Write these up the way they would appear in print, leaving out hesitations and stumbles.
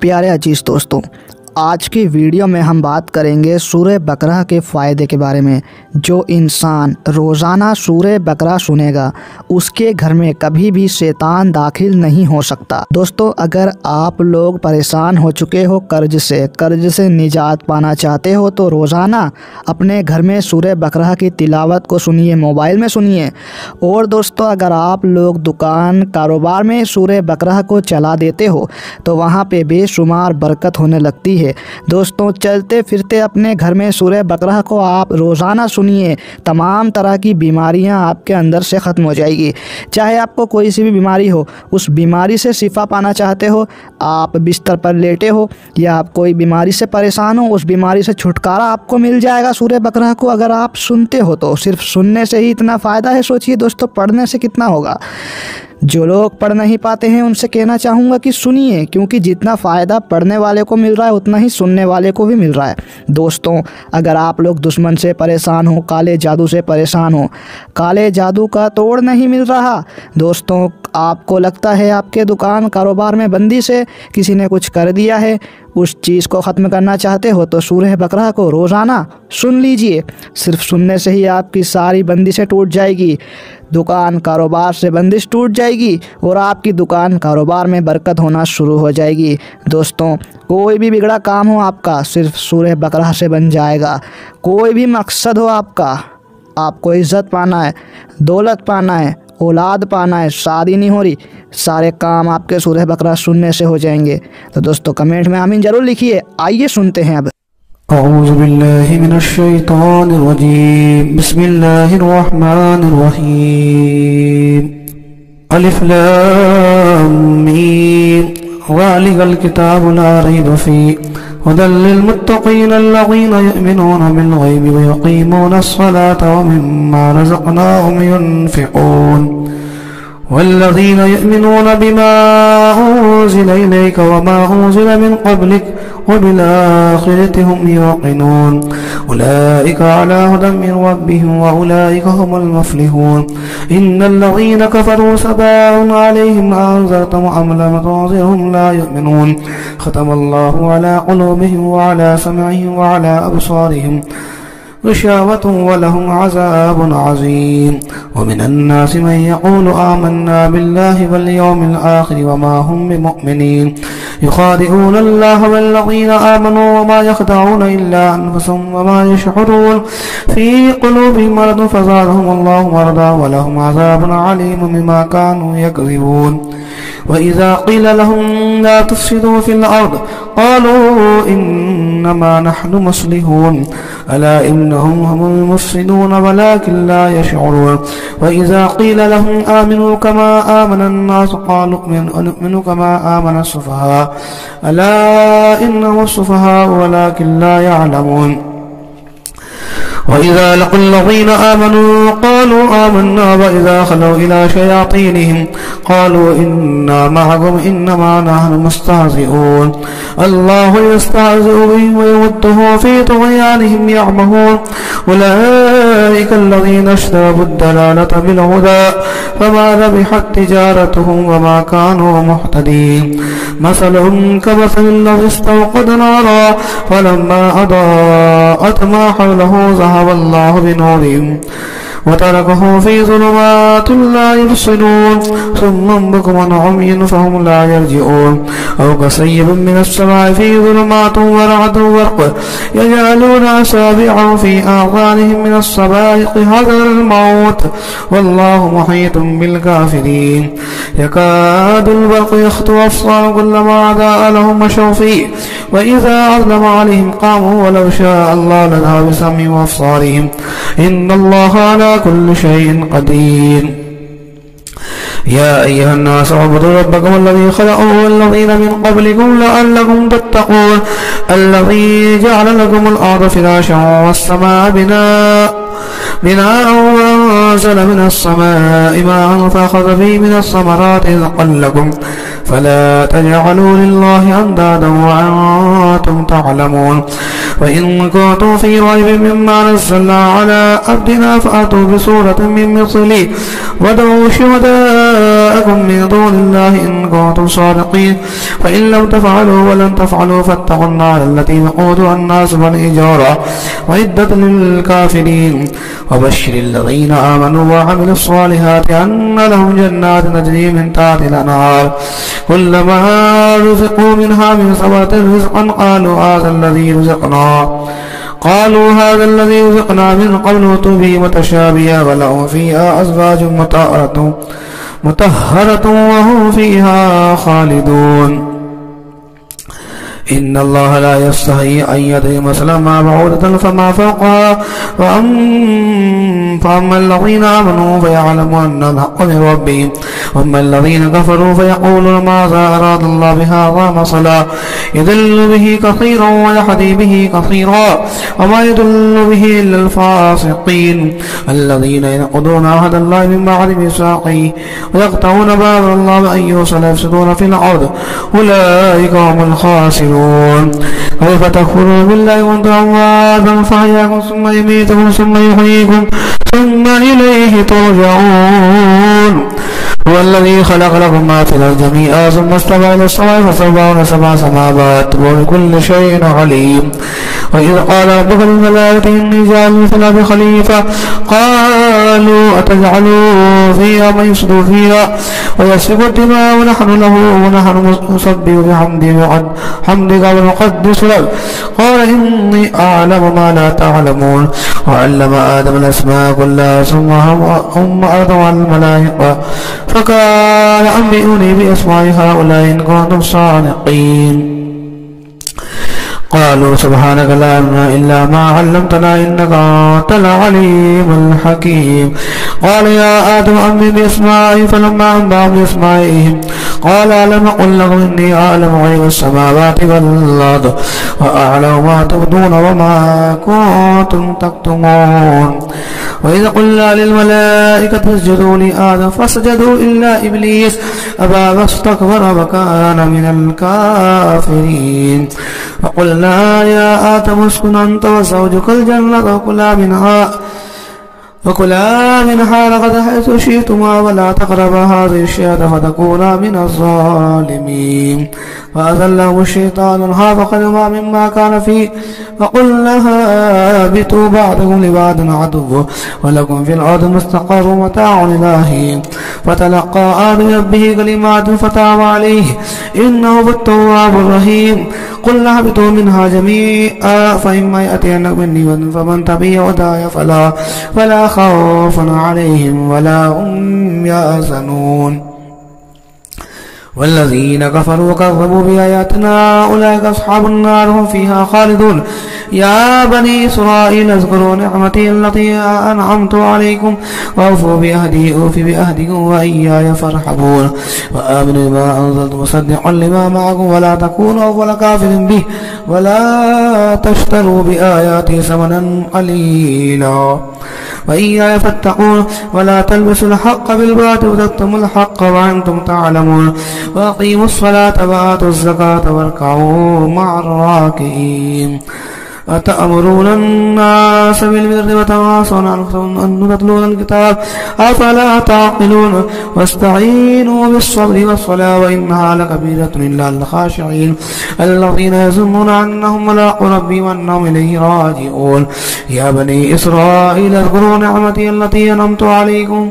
प्यारे अजीज दोस्तों, आज की वीडियो में हम बात करेंगे सूरह बकरा के फ़ायदे के बारे में। जो इंसान रोज़ाना सूरह बकरा सुनेगा उसके घर में कभी भी शैतान दाखिल नहीं हो सकता। दोस्तों, अगर आप लोग परेशान हो चुके हो कर्ज से निजात पाना चाहते हो तो रोज़ाना अपने घर में सूरह बकरा की तिलावत को सुनिए, मोबाइल में सुनिए। और दोस्तों, अगर आप लोग दुकान कारोबार में सूरह बकरा को चला देते हो तो वहाँ पे बेशुमार बरकत होने लगती है। दोस्तों, चलते फिरते अपने घर में सूरह बकरा को आप रोज़ाना सुनिए, तमाम तरह की बीमारियां आपके अंदर से ख़त्म हो जाएगी। चाहे आपको कोई सी भी बीमारी हो, उस बीमारी से शिफा पाना चाहते हो, आप बिस्तर पर लेटे हो या आप कोई बीमारी से परेशान हो, उस बीमारी से छुटकारा आपको मिल जाएगा सूरह बकरा को अगर आप सुनते हो तो। सिर्फ सुनने से ही इतना फ़ायदा है, सोचिए दोस्तों पढ़ने से कितना होगा। जो लोग पढ़ नहीं पाते हैं उनसे कहना चाहूँगा कि सुनिए, क्योंकि जितना फ़ायदा पढ़ने वाले को मिल रहा है उतना ही सुनने वाले को भी मिल रहा है। दोस्तों, अगर आप लोग दुश्मन से परेशान हो, काले जादू से परेशान हो, काले जादू का तोड़ नहीं मिल रहा, दोस्तों आपको लगता है आपके दुकान कारोबार में बंदी से किसी ने कुछ कर दिया है, उस चीज़ को ख़त्म करना चाहते हो तो सूरह बकरा को रोज़ाना सुन लीजिए। सिर्फ सुनने से ही आपकी सारी बंदिशें टूट जाएगी, दुकान कारोबार से बंदिश टूट जाएगी और आपकी दुकान कारोबार में बरकत होना शुरू हो जाएगी। दोस्तों, कोई भी बिगड़ा काम हो आपका सिर्फ सूरह बकरा से बन जाएगा। कोई भी मकसद हो आपका, आपको इज़्ज़त पाना है, दौलत पाना है, औलाद पाना है, शादी नहीं हो रही, सारे काम आपके सूरह बकरा सुनने से हो जाएंगे। तो दोस्तों कमेंट में आमीन ज़रूर लिखिए। आइए सुनते हैं अब। औज़ु बिल्लाहि मिनश शैतानिर रजीम, बिस्मिल्लाहिर रहमानिर रहीम। अलिफ लाम मीम, ज़ालिकल किताबु ला रैब फ़ीहि हुदल लिल मुत्तक़ीन अल्लज़ीना युमिनूना बिल ग़ैबि व युक़ीमूना अस्सलाता व मिम्मा रज़क़नाहुम युनफ़िक़ून वल्लज़ीन युमिनूना बिमा उन्ज़िला इलैका व मा उन्ज़िला मिन क़ब्लिक व बिल आख़िरति हुम युक़िनून उलाइका अला हुदन मिन रब्बिहिम व उलाइका हुमुल मुफ़्लिहून। इन्नल्लज़ीना कफ़रू सवाअन अलैहिम अअन्ज़रतहुम अम लम तुनज़िरहुम ला युमिनून। ख़तमल्लाहु अला क़ुलूबिहिम व अला समइहिम व अला अबसारिहिम ग़िशावतुन व लहुम अज़ाबुन अज़ीम। व मिनन्नासि मन यक़ूलु आमन्ना बिल्लाहि वल यौमिल आख़िरि व मा हुम बिमुमिनीन युख़ादिऊना अल्लाह वल्लज़ीना आमनू व मा यख़दऊना इल्ला अनफुसहुम व मा यशዑरून फ़ी क़ुलूबिहिम मरदुन फ़ज़ादहुम अल्लाहु मरदा व लहुम अज़ाबुन अलीमुन बिमा कानू यकज़िबून। वइज़ा क़ील लहुम ला तुफ़सिदू फ़िल अर्ज़ क़ालू इन्नमा नहनु मुस्लिहून अला इन्नहुम हुमुल मुफ़सिदून वलाकिन ला यशዑरून। वइज़ा क़ील लहुम आमिनू कमा आमना अन्नास क़ालू अनुमिनु कमा आमना अस्सुफ़हा अला इन्नहुमुस सुफ़हा वलाकिन ला यअलमून। वइज़ा लक़ुल लज़ीना आमनू क़ालू आमन्ना वइज़ा ख़लऊ इला शयातीनिहिम क़ालू इन्ना मअकुम इन्नमा नहनु मुस्तहज़िऊन। अल्लाहु यस्तहज़िउ बिहिम व यमुद्दुहुम फ़ी तुग़यानिहिम यअमहून उलाइका अल्लज़ीना इश्तरवुद दलालता बिल हुदा फमा रबिहत तिजारतुहुम व मा कानू मुहतदीन। मसलुहुम कमसलिल लज़ी इस्तवक़दा नारा फलम्मा अज़ाअत मा हवलहु ज़हब अल्लाहु बिनूरिहिम व तरकहुम फ़ी ज़ुलुमातिन ला युबसिरून सुम्मुन बुकमुन उम्युन फ़हुम ला यरजिऊन। औ कसय्यिबिन मिनस समाइ फ़ी ज़ुलुमातिन व रअदुन व बर्क़ुन यजअलूना असाबिअहुम फ़ी आज़ानिहिम मिनस सवाइक़ि हज़रल मौत वल्लाहु मुहीतुन बिल काफ़िरीन। यकादुल बर्क़ु यख़्तफ़ु अब्सारहुम कुल्लमा अज़ाअ लहुम मशौ फ़ीहि व इज़ा अज़लम अलैहिम क़ामू वलौ शाअ अल्लाहु लज़हब बिसमइहिम व अब्सारिहिम इन्नल्लाहा अला कुल्लि शैइन क़दीर। या अय्युहन्नास उ'बुदू रब्बकुम अल्लज़ी ख़लक़कुम वल्लज़ीना मिन क़ब्लिकुम लअल्लकुम तत्तक़ून अल्लज़ी जअल लकुमुल अर्ज़ फ़िराशं वस्समाअ बिनाअ वअनज़ल मिनस समाइ माअन फ़अख़ज़ बिहि मिनस समराति रिज़क़न लकुम फला तजअलू लिल्लाहि अंदादन वअन्तुम तअलमून। वइन कुन्तुम फ़ी रैबिन मिम्मा नज़्ज़लना अला अब्दिना फ़अतू बिसूरतिन मिन मिस्लिहि वदऊ शुहदाअकुम لكم من دون الله إن كنتم صادقين فإن لم تفعلوا ولن تفعلوا فاتقوا النار التي وقودها الناس والحجارة وعدت للكافرين وبشر الذين آمنوا وعملوا الصالحات أن لهم جنات تجري من تحتها الأنهار كلما رزقوا منها من ثمرة رزقا قالوا هذا الذي رزقنا من قبل وأتوا به متشابها ولهم فيها أزواج مطهرة وهم فيها خالدون إن الله لا يستحي أن يضرب مثلا ما بعوضة فما فوقها فأما الذين آمنوا فيعلمون أن الحق من ربهم وأما الذين كفروا فيقولون ماذا أراد الله بهذا مثلا يضل به كثيرا ويهدي به كثيرا وما يضل به إلا الفاسقين الذين ينقضون عهد الله من بعد ميثاقه ويقطعون ما أمر الله بأن يوصل يفسدون في الأرض أولئك هم الخاسرون كيف تكفرون بالله وأنتم أمواتا فأحياكم ثم يميتكم ثم يحييكم ثم إليه ترجعون هو الذي خلق لكم ما في الأرض جميعا ثم استوى إلى السماء فسواهن سبع سماوات وبكل شيء عليم وإذ قال ربك للملائكة إني جاعل في الأرض خليفة قالوا أتجعل فيها من يفسد فيها ويسفك الدماء ونحن نسبح بحمدك ونقدس لك قال إني أعلم ما لا تعلمون وعلم آدم الأسماء كلها ثم هم أرضوا على الملائكة فقال أنبئوني بأسماء هؤلاء إن كنتم صادقين قالوا سبحانك لا علم إلا ما علمتنا إنك أنت العليم الحكيم قال يا آدم أنبئ بأسمائهم فلما أنبأهم بأسمائهم قال ألم أقل لكم إني أعلم غيب السماوات والأرض وأعلم ما تبدون وما كنتم تكتمون وإذا قلنا للملائكة اسجدوا لآدم فسجدوا إلا إبليس أبى واستكبر وكان من الكافرين وقلنا يا آدم اسكن أنت وزوجك الجنة وكلا منها رغدا حيث شئتما ولا تقربا هذه الشجرة فتكونا من الظالمين فأذلهم الشيطان عنها فخرجا مما كان فيه فقلنا اهبطوا بعضكم لبعض عدو ولكم في الأرض مستقر ومتاع إلى حين فتلقى آدم ربه كلمات فتاب عليه إنه هو التواب الرحيم قلنا اهبطوا منها جميعا فإما يأتينكم مني هدى فمن تبع هداي فلا خوف عليهم ولا هم يحزنون والذين كفروا وكذبوا بآياتنا أولئك أصحاب النار هم فيها خالدون يا بني إسرائيل اذكروا نعمتي التي أنعمت عليكم وأوفوا بأهدي أوف بأهدكم وإياي فارحبون وآمنوا بما أنزلت مصدقا لما معكم ولا تكونوا أول كافر به ولا تشتروا بآياتي ثمنا قليلا وإياي فاتقون ولا تلبسوا الحق بالباطل وتكتموا الحق وأنتم تعلمون وأقيموا الصلاة وآتوا الزكاة واركعوا مع الراكعين أتأمرون الناس بالبر وتواصون أن تتلون الكتاب أفلا تعقلون واستعينوا بالصبر والصلاة وإنها لكبيرة إلا الخاشعين الذين يظنون أنهم ملاقو ربهم وأنهم إليه راجعون يا بني إسرائيل اذكروا نعمتي التي أنعمت عليكم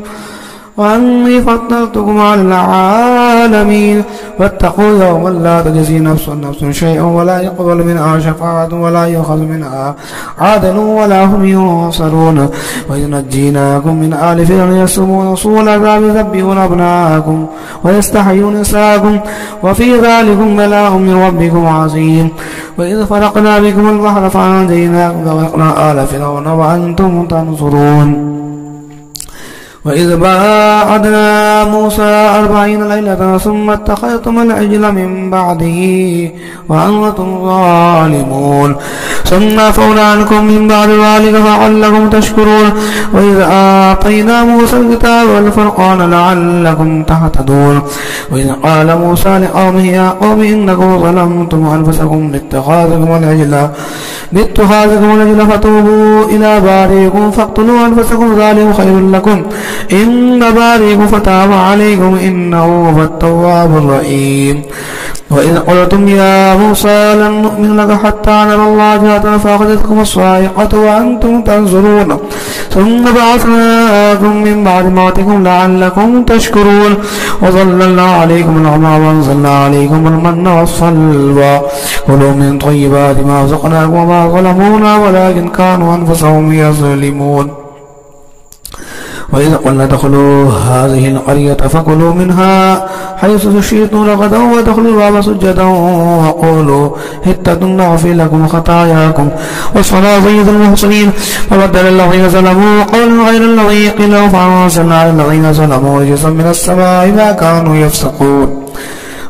وأني فضلتكم على العالمين واتقوا يوما لا تجزي نفس شيئا ولا يقبل منها شفاعة ولا يؤخذ منها عدل ولا هم ينصرون وإذ نجيناكم من آل فرعون يسومون سوء العذاب يذبحون أبناءكم ويستحيون نساءكم وفي ذلكم بلاء من ربكم عظيم وإذ فرقنا بكم البحر فأنجيناكم وأغرقنا آل فرعون وأنتم تنصرون وإذ باعدنا موسى 40 ليلة ثم اتخذتم العجل من بعده وأنتم ظالمون ثم عفونا عنكم من بعد ذلك لعلكم تشكرون وإذ آتينا موسى الكتاب والفرقان لعلكم تهتدون وإذ قال موسى لقومه يا قوم إنكم ظلمتم أنفسكم باتخاذكم العجل فتوبوا إلى بارئكم فاقتلوا أنفسكم ذلك خير لكم إن بارئكم فتاب عليكم إنه هو التواب الرحيم. وإذ قلتم يا موسى لن نؤمن لك حتى نرى الله جهرة فأخذتكم الصاعقة وأنتم تنظرون ثم بعثناكم من بعد موتكم لعلكم تشكرون وظللنا عليكم الغمام وأنزلنا عليكم المن والسلوى كلوا من طيبات ما رزقناكم وما ظلمونا ولكن كانوا أنفسهم يظلمون. وإذا قلنا ادخلوا هذه القرية فكلوا منها حيث شئتم رغدا وادخلوا الباب سجدا وقولوا حطة نغفر لكم خطاياكم والصلاة سيد المحسنين. فبدل الذين ظلموا قولا غير الذي قيل لهم فأنزلنا على الذين ظلموا رجزا من السماء ما كانوا يفسقون.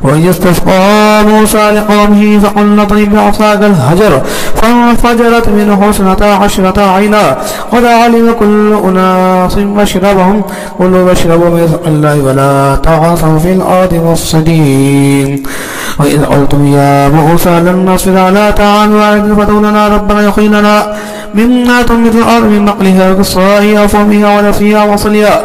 وإذ استسقى موسى لقومه فقلنا اضرب بعصاك الحجر فانفجرت منه 12 عينا قد علم كل أناس مشربهم كلوا واشربوا من رزق الله ولا تعثوا في الأرض مفسدين. وإذ قلتم يا موسى لن نصبر على طعام واحد فادع لنا ربنا يخرج لنا مما تنبت الأرض من بقلها وقصائها وفومها ونفسها وصلها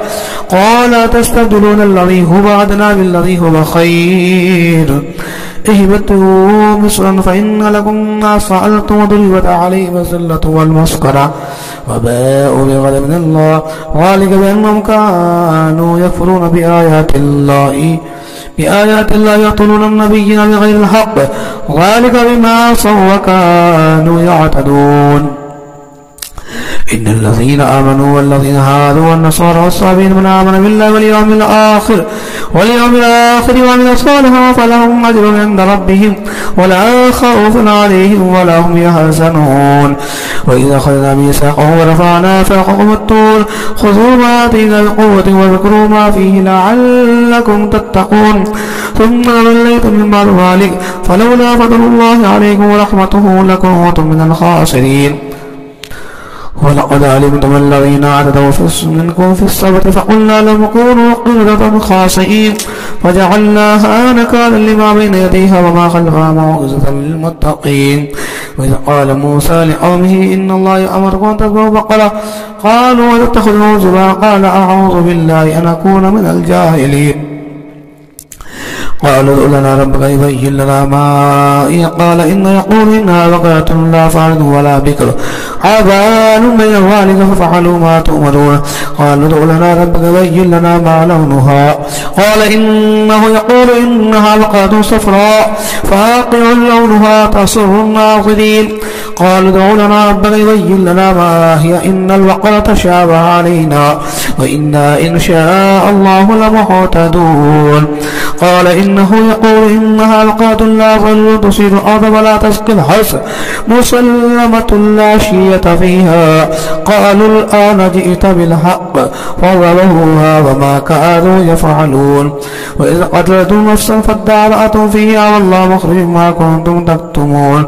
قال تستبدلون الذي هو أدنى بالذي هو خير اهبطوا مصرا فإن لكم ما فعلتم وضربت عليهم الذلة والمسكنة وباءوا بغضب من الله ذلك بأنهم كانوا يكفرون بآيات الله يقتلون النبيين بغير الحق ذلك بما عصوا وكانوا يعتدون. إن الذين آمنوا والذين هادوا والنصارى والصابين من آمن بالله واليوم الآخر وعمل صالحا فلهم أجر عند ربهم ولا خوف عليهم ولا هم يحزنون. وإذا أخذنا ميثاقهم ورفعنا فوقكم الطور خذوا ما آتينا بقوة واذكروا ما فيه لعلكم تتقون ثم توليتم من بعد ذلك فلولا فضل الله عليكم ورحمته لكنتم من الخاسرين. ولقد علمتم الذين اعتدوا منكم في السبت فقلنا لهم كونوا قردة خاسئين وجعلناها نكالا لما بين يديها وما خلفها موعظة للمتقين. وإذ قال موسى لقومه إن الله يأمركم أن تذبحوا بقرة قالوا وتتخذوا هزوا قال أعوذ بالله أن أكون من الجاهلين. قالوا ادع لنا ربك يبين لنا ما قال إن يقول إنها بقرة لا فارض ولا بكر عبان بين ذلك ففعلوا ما تؤمرون. قالوا ادع لنا ربك يبين لنا ما لونها قال إنه يقول إنها بقرة صفراء فاقع لونها تسر الناظرين. قالوا ادع لنا ربك يبين لنا ما هي إن البقرة تشابه علينا وإنا إن شاء الله لمهتدون. قال إنه يقول إنها بقرة لا ظل تصير الأرض ولا تسقي الحرث مسلمة لا شية فيها. قالوا الآن جئت بالحق فضربوها وما كانوا يفعلون. وإذ قتلتم نفسا فادارأتم فيها والله مخرج ما كنتم تكتمون.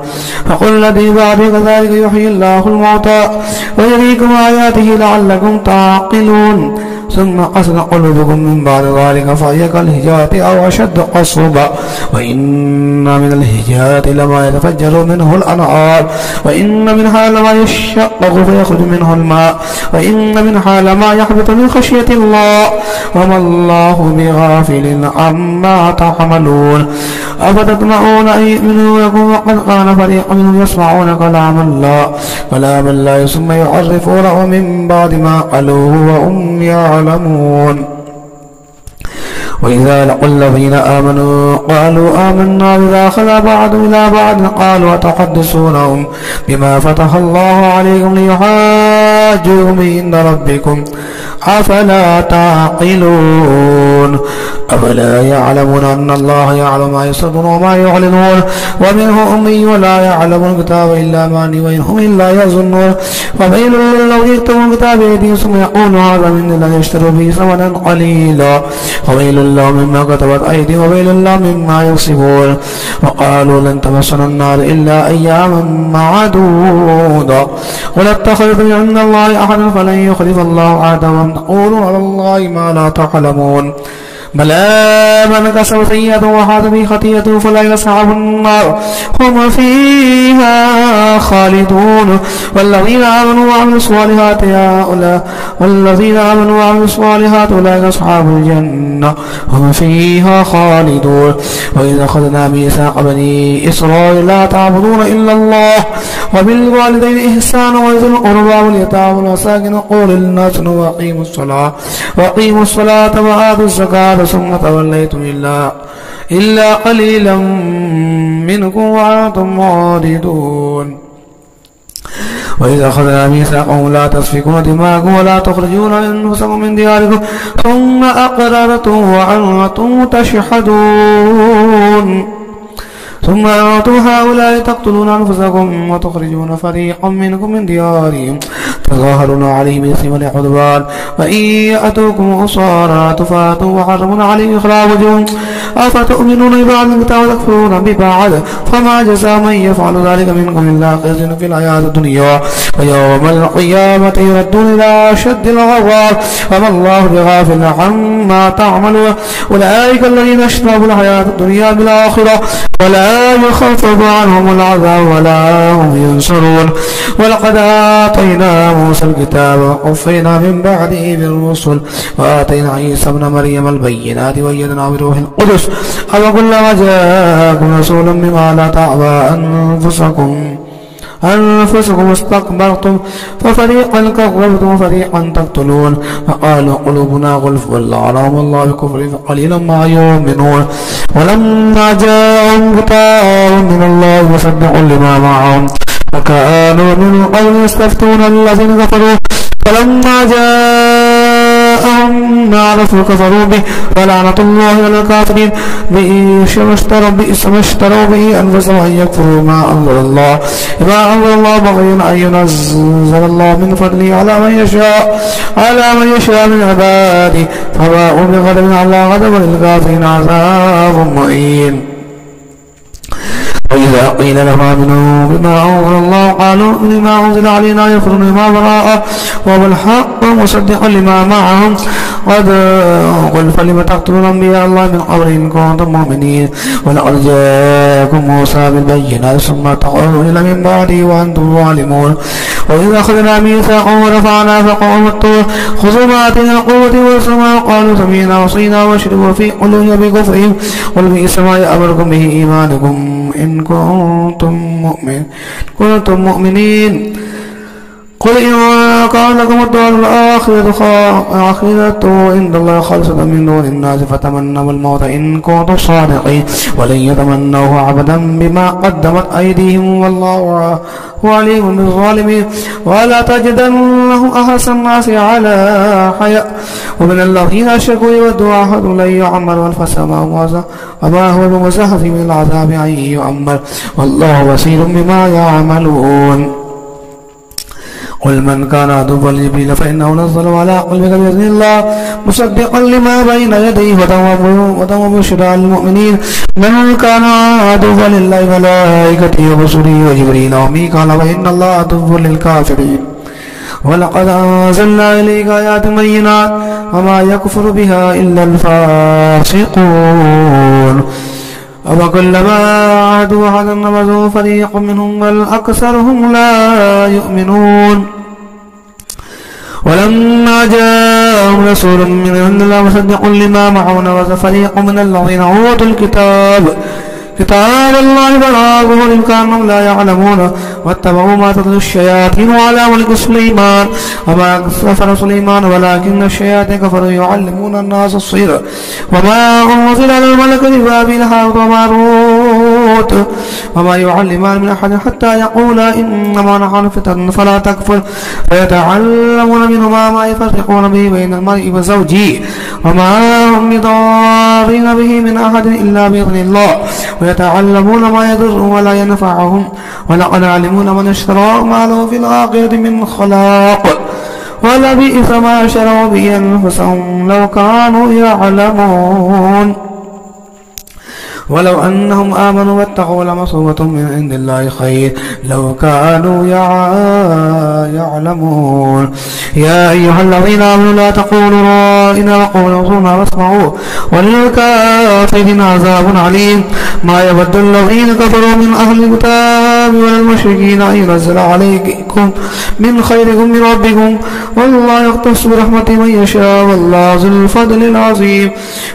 فقل الذي بعد كذلك يحيي الله الموتى ويريكم آياته لعلكم تعقلون. ثم قست قلوبكم من بعد ذلك فهي كالحجارة أو أشد قسوة وإن من الحجارة لما يتفجر منه الأنهار وإن منها لما يشقق فيخرج منه الماء وإن منها لما يحبط من خشية الله وما الله بغافل عما تعملون. أفتطمعون أن يؤمنوا لكم وقد كان فريق منهم يسمعون كلام الله ثم يعرفونه من بعد ما قالوه وهم يعلمون. وإذا لقوا الذين آمنوا قالوا آمنا بما خلا بعض إلى بعض قالوا أتحدثونهم بما فتح الله عليكم ليحاجوكم عند ربكم أفلا تعقلون. أفلا يعلمون أن الله يعلم ما يسرون وما يعلنون ومنهم أمي ولا يعلم الكتاب إلا أماني وإنهم إلا يظنون. وويل للذين يكتبون الكتاب بأيديهم ثم يقولون هذا من الذي يشتروا به ثمنا قليلا وويل لهم مما كتبت أيديهم وويل لهم مما يكسبون. وقالوا لن تمسنا النار إلا أياما معدودة قل اتخذتم عند الله أحدا فلن يخلف الله عهده وأن تقولوا على الله ما لا تعلمون. بلى من كسب سيئة وحاط به خطيئته فأولئك أصحاب النار هم فيها خالدون. والذين آمنوا وعملوا الصالحات أولئك أصحاب الجنة هم فيها خالدون. وإذا أخذنا ميثاق بني إسرائيل لا تعبدون إلا الله وبالوالدين إحسانا وذي القربى واليتامى والمساكين وقولوا للناس وأقيموا الصلاة وآتوا الزكاة ثم توليتم إلا قليلا منكم وأنتم معرضون. وإذا أخذنا ميثاقهم لا تسفكون دماءكم ولا تخرجون أنفسكم من دياركم ثم أقررتم وأنتم تشهدون ثم أنتم هؤلاء تقتلون أنفسكم وتخرجون فريقا منكم من ديارهم تظاهرون عليهم بالإثم والعدوان وإن يأتوكم أسارى تفاتوا وحرمون عليهم إخراجهم أفتؤمنون ببعض الكتاب وتكفرون ببعض فما جزاء من يفعل ذلك منكم إلا خزي في الحياة الدنيا ويوم القيامة يردون إلى أشد العذاب وما الله بغافل عما تعملون. أولئك الذين اشتروا الحياة الدنيا بالآخرة ولا يخفف عنهم العذاب ولا هم ينصرون. ولقد آتينا موسى الكتاب وقفينا من بعده بالرسل وآتينا عيسى ابن مريم البينات وأيدناه بروح القدس أفكلما جاءكم رسول بما لا تعبى أنفسكم استكبرتم ففريقا كذبتم وفريقا تقتلون فقالوا قلوبنا غلف ولعنهم الله بكفر فقليلا ما يؤمنون. ولما جاءهم كتاب من الله مصدق لما معهم فكانوا من قبل يستفتون الذين كفروا فلما جاءهم ما عرفوا كفروا به ولعنة الله على الكافرين بئس ما اشتروا به أنفسهم أن يكفروا ما أنزل الله بغيا أن ينزل الله من فضله على من يشاء من عباده فباءوا بغضب على غضب للكافرين عذاب مهين. وإذا قيل لهم آمنوا بما أنزل الله قالوا لما أنزل علينا يكفرون بما براء وبالحق مصدقا لما معهم قل فلم تقتلون أنبياء الله من قبل إن كنتم مؤمنين. ولقد جاءكم موسى بالبينات ثم تقولون إلى من بعده وأنتم ظالمون. وإذا أخذنا ميثاقهم ورفعنا فوقهم الطور خذوا ما آتينا قوة واسمعوا قالوا سمعنا وعصينا واشربوا في قلوبهم بكفرهم قل بئس ما يأمركم به إيمانكم إن كنتم مؤمنين. قل إن كان لكم الدار الآخرة عند الله خالصة من دون الناس فتمنوا الموت إن كنتم صادقين ولن يتمنوه أبدا بما قدمت أيديهم والله عليم بالظالمين. ولا تجدنه أحسن الناس على حياء ومن الذين أشركوا يودوا أحد لن يعمر ألف سنة وما هو بمزحزح من العذاب أن يعمر والله بصير بما يعملون. قل من كان عدوا لجبريل فإنه نزله على قلبك بإذن الله مصدقا لما بين يديه وهدى وبشرى للمؤمنين. من كان عدوا لله وملائكته ورسله وجبريل وميكال فإن الله عدو للكافرين. ولقد أنزلنا إليك آيات بينات وما يكفر بها إلا الفاسقون. وكلما عادوا أحدا نبذوا فريق منهم بل أكثرهم لا يؤمنون. ولما جاءهم رسول من عند الله مصدق لما معه نبذ فريق من الذين أوتوا كتاب الله فراغه إن كانوا لا يعلمون واتبعوا ما تتلو الشياطين على ملك سليمان وما كفر سليمان ولكن الشياطين كفروا يعلمون الناس السحر وما أنزل على الملك ببابل هاروت وماروت وما يعلمان من أحد حتى يقولا إنما نحن فتنة فلا تكفر فيتعلمون منهما ما يفرقون به بين المرء وزوجه وما هم بضارين به من أحد إلا بإذن الله ويتعلمون ما يضرهم ولا ينفعهم ولقد علمون من اشتراه ما له في الآخرة من خلاق ولبئس ما شروا به أنفسهم لو كانوا يعلمون. ولو أنهم آمنوا واتقوا لمثوبة من عند الله خير لو كانوا يعلمون. يا أيها الذين آمنوا لا تقولوا رائنا وقولوا انظرنا واسمعوا وللكافرين عذاب عليم. ما يود الذين كفروا من أهل الكتاب ولا المشركين أن ينزل عليكم من خيركم من ربكم والله يختص برحمته من يشاء والله ذو الفضل العظيم.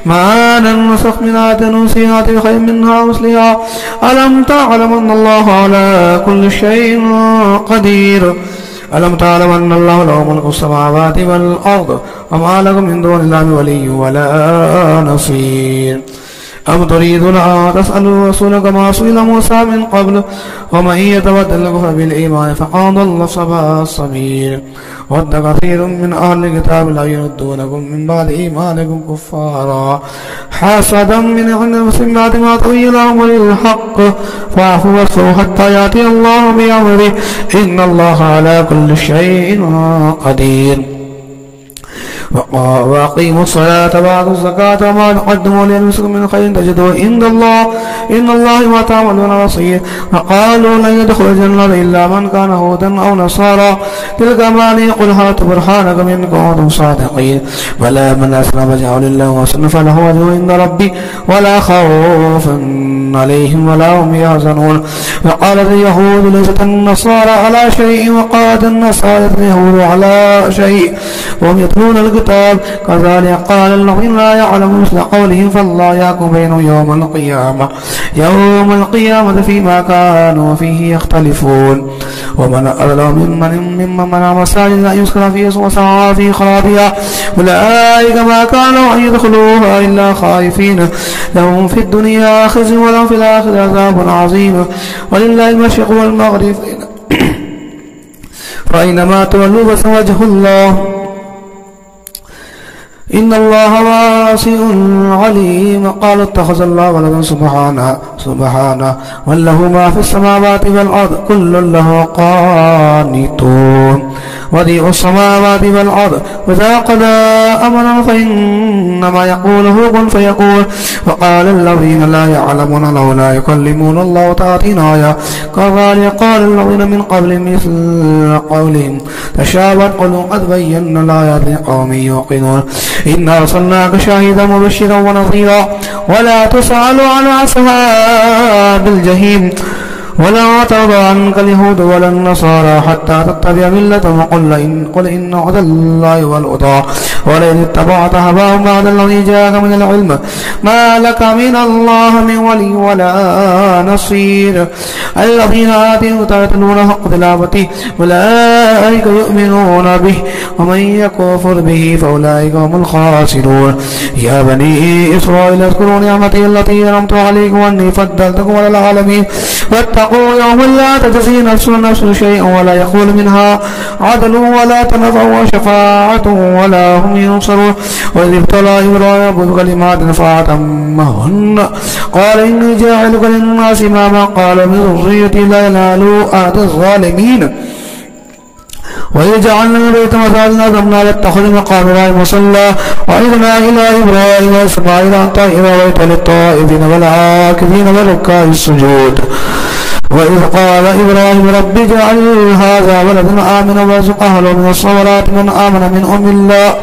ما ننسخ من آية ننسها خير منها مثلها ألم تعلم أن الله على كل شيء قدير. ألم تعلم أن الله له ملك السماوات والأرض وما لكم من دون الله ولي ولا نصير. أم تريدون أن تسألوا رسولك كما سئل موسى من قبل ومن يتبدل الكفر بالإيمان فقد ضل سواء السبيل. ود كثير من أهل الكتاب لا يردونكم من بعد إيمانكم كفارا حسدا من عند المسلمين ما تبين لهم للحق فاعفوا واصفحوا حتى يأتي الله بأمره إن الله على كل شيء قدير. وأقيموا الصلاة وآتوا الزكاة وما تقدموا لأنفسكم من خير تجدوه عند الله إن الله ما تعملون بصير. وقالوا لن يدخل الجنة إلا من كان هودا أو نصارى تلك أماني قل هاتوا برهانكم إن كنتم صادقين. بلى من أسلم وجهه لله وسلم فله أجر عند ربي ولا خوف عليهم ولا هم يحزنون. وقالت اليهود ليست النصارى على شيء وقالت النصارى اليهود على شيء وهم يتلون الكتاب كذلك قال الذين لا يعلمون مثل قولهم فالله يحكم بينهم يوم القيامة فيما كانوا فيه يختلفون. ومن أظلم ممن منع مساجد أن يذكر فيها اسمه وسعى في خرابها أولئك ما كانوا أن يدخلوها إلا خائفين لهم في الدنيا خزي ولهم في الآخرة عذاب عظيم. ولله المشرق والمغرب فأينما تولوا فسوجه الله إن الله واسع عليم. قالوا اتخذ الله ولدا سبحانه وله ما في السماوات والأرض كل له قانتون. بديع السماوات والأرض وإذا قضى أمرا فإنما يقوله كن فيكون. وقال الذين لا يعلمون لولا يكلمون الله تعالى آية كذلك قال الذين من قبلهم مثل قولهم تشابهت قلوبهم قد بينا الآيات لقوم يوقنون. إنا أرسلناك شاهدا مبشرا ونظيرا ولا تسأل عن أصحاب الجحيم ولا ترضى عنك اليهود ولا النصارى حتى تتبع ملتهم قل إن هدى الله والهدى ولئن اتبعت هواهم بعد الذي جاءك من العلم ما لك من الله من ولي ولا نصير. الذين آتيهم يتلون حق تلاوته أولئك يؤمنون به ومن يكفر به فأولئك هم الخاسرون. يا بني إسرائيل اذكروا نعمتي التي أنعمت عليكم وأني فضلتكم على العالمين واتقوا يوما لا تجزي نفس نفس شيئا ولا يقول منها عدل ولا تنفع شفاعة ولا هم ينصرون. وإذ ابتلى إبراهيم بكلمات فأتمهن قال إني جاعلك للناس إماما قال من ذريتي لا ينال عهد الظالمين. وإذ جعلنا البيت مثلا ذمنا لاتخذ مقام إبراهيم مصلى وعيدنا إلى إبراهيم وإسماعيل أن طهر بيت للطائفين والعاكفين والركع السجود. وإذ قال إبراهيم رب اجعل هذا ولدا آمنا وارزق أهله من الثمرات من آمن منهم بالله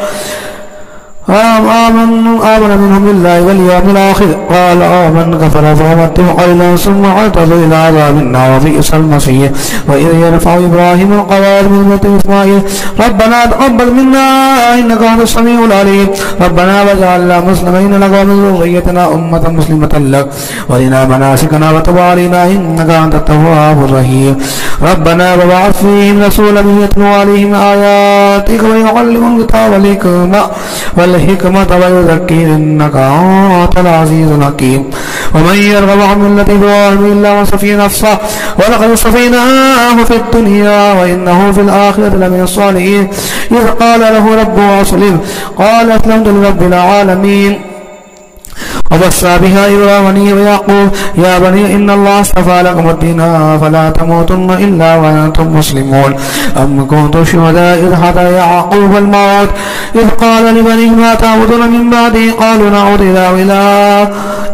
منهم بالله واليوم الآخر قال من كفر فأمته قليلا ثم اعتذر إلى عذاب النار وبئس المصير. وإذ يرفع إبراهيم القواعد من بيت إسماعيل ربنا تقبل منا إنك أنت السميع العليم ربنا واجعلنا مسلمين لك ومن ذريتنا أمة مسلمة لك وارنا مناسكنا وتب علينا إنك أنت التواب الرحيم. ربنا وابعث فيهم رسولا يتلو عليهم آياتك ويعلمهم الكتاب والحكمة ويزكيهم إنك أنت العزيز الحكيم. ومن يرغب عن ملة إبراهيم إلا من سفي نفسه ولقد اصطفيناه في الدنيا وإنه في الآخرة لمن الصالحين. إذ قال له ربه أسلم قال أسلمت لرب العالمين. وبصى بها إبراهيم ويعقوب يا بني إن الله اصطفى لكم الدين فلا تموتن إلا وأنتم مسلمون. أم كنتم شهداء إذ حضر يعقوب الموت إذ قال لبنيه ما تعبدون من بعدي قالوا نعبد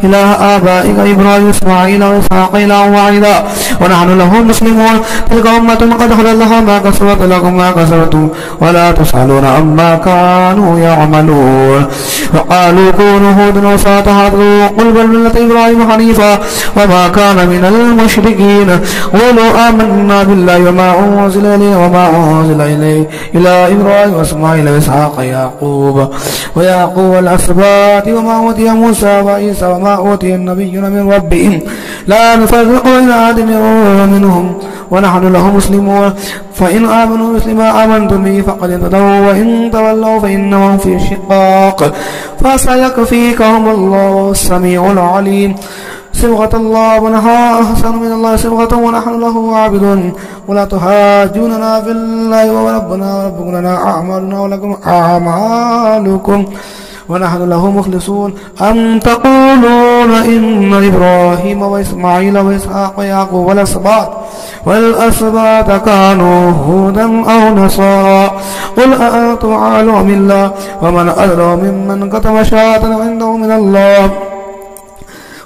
إله آبائك إبراهيم وإسماعيل وإسحاق إلها واحدا ونحن له مسلمون تلك أمة قد خلت لها ما كسبت لكم ما كسبتم ولا تسألون عما كانوا يعملون وقالوا كونوا هودا أو تهتدوا قل بل ملة إبراهيم حنيفا وما كان من المشركين قولوا آمنا بالله وما أنزل إليه وما أنزل إليه إلى إبراهيم وإسماعيل وإسحاق ويعقوب والأسباط وما أوتي موسى وعيسى وما أوتي النبيون من ربهم لا نفرق بين أحد منهم ونحن له مسلمون فإن آمنوا مثل ما آمنتم به فقد اهتدوا وإن تولوا فإنهم في شقاق فسيكفيكهم الله السميع العليم صبغة الله ونحن أحسن من الله صبغة ونحن له عابدون ولا تحاجوننا في الله وربنا وربكم لنا أعمالنا ولكم أعمالكم ونحن له مخلصون أم تقولون إن إبراهيم وإسماعيل وإسحاق ويعقوب والأسباط كانوا هودا أو نصارى قل أأنتم أعلم أم الله ومن أظلم ممن كتم شهادة عنده من الله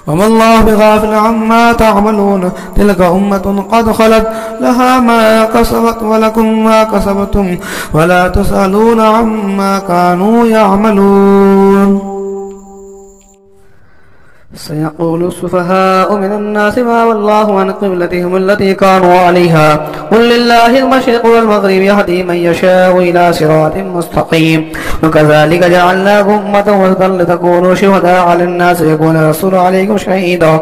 وما الله بغافل عما تعملون تلك أمة قد خلت لها ما كسبت ولكم ما كسبتم ولا تسألون عما كانوا يعملون سيقول السفهاء من الناس ما والله عن قبلتهم التي كانوا عليها قل لله المشرق والمغرب يهدي من يشاء إلى صراط مستقيم وكذلك جعلناكم أمة وسطا لتكونوا شهداء على الناس ويكون الرسول عليكم شهيدا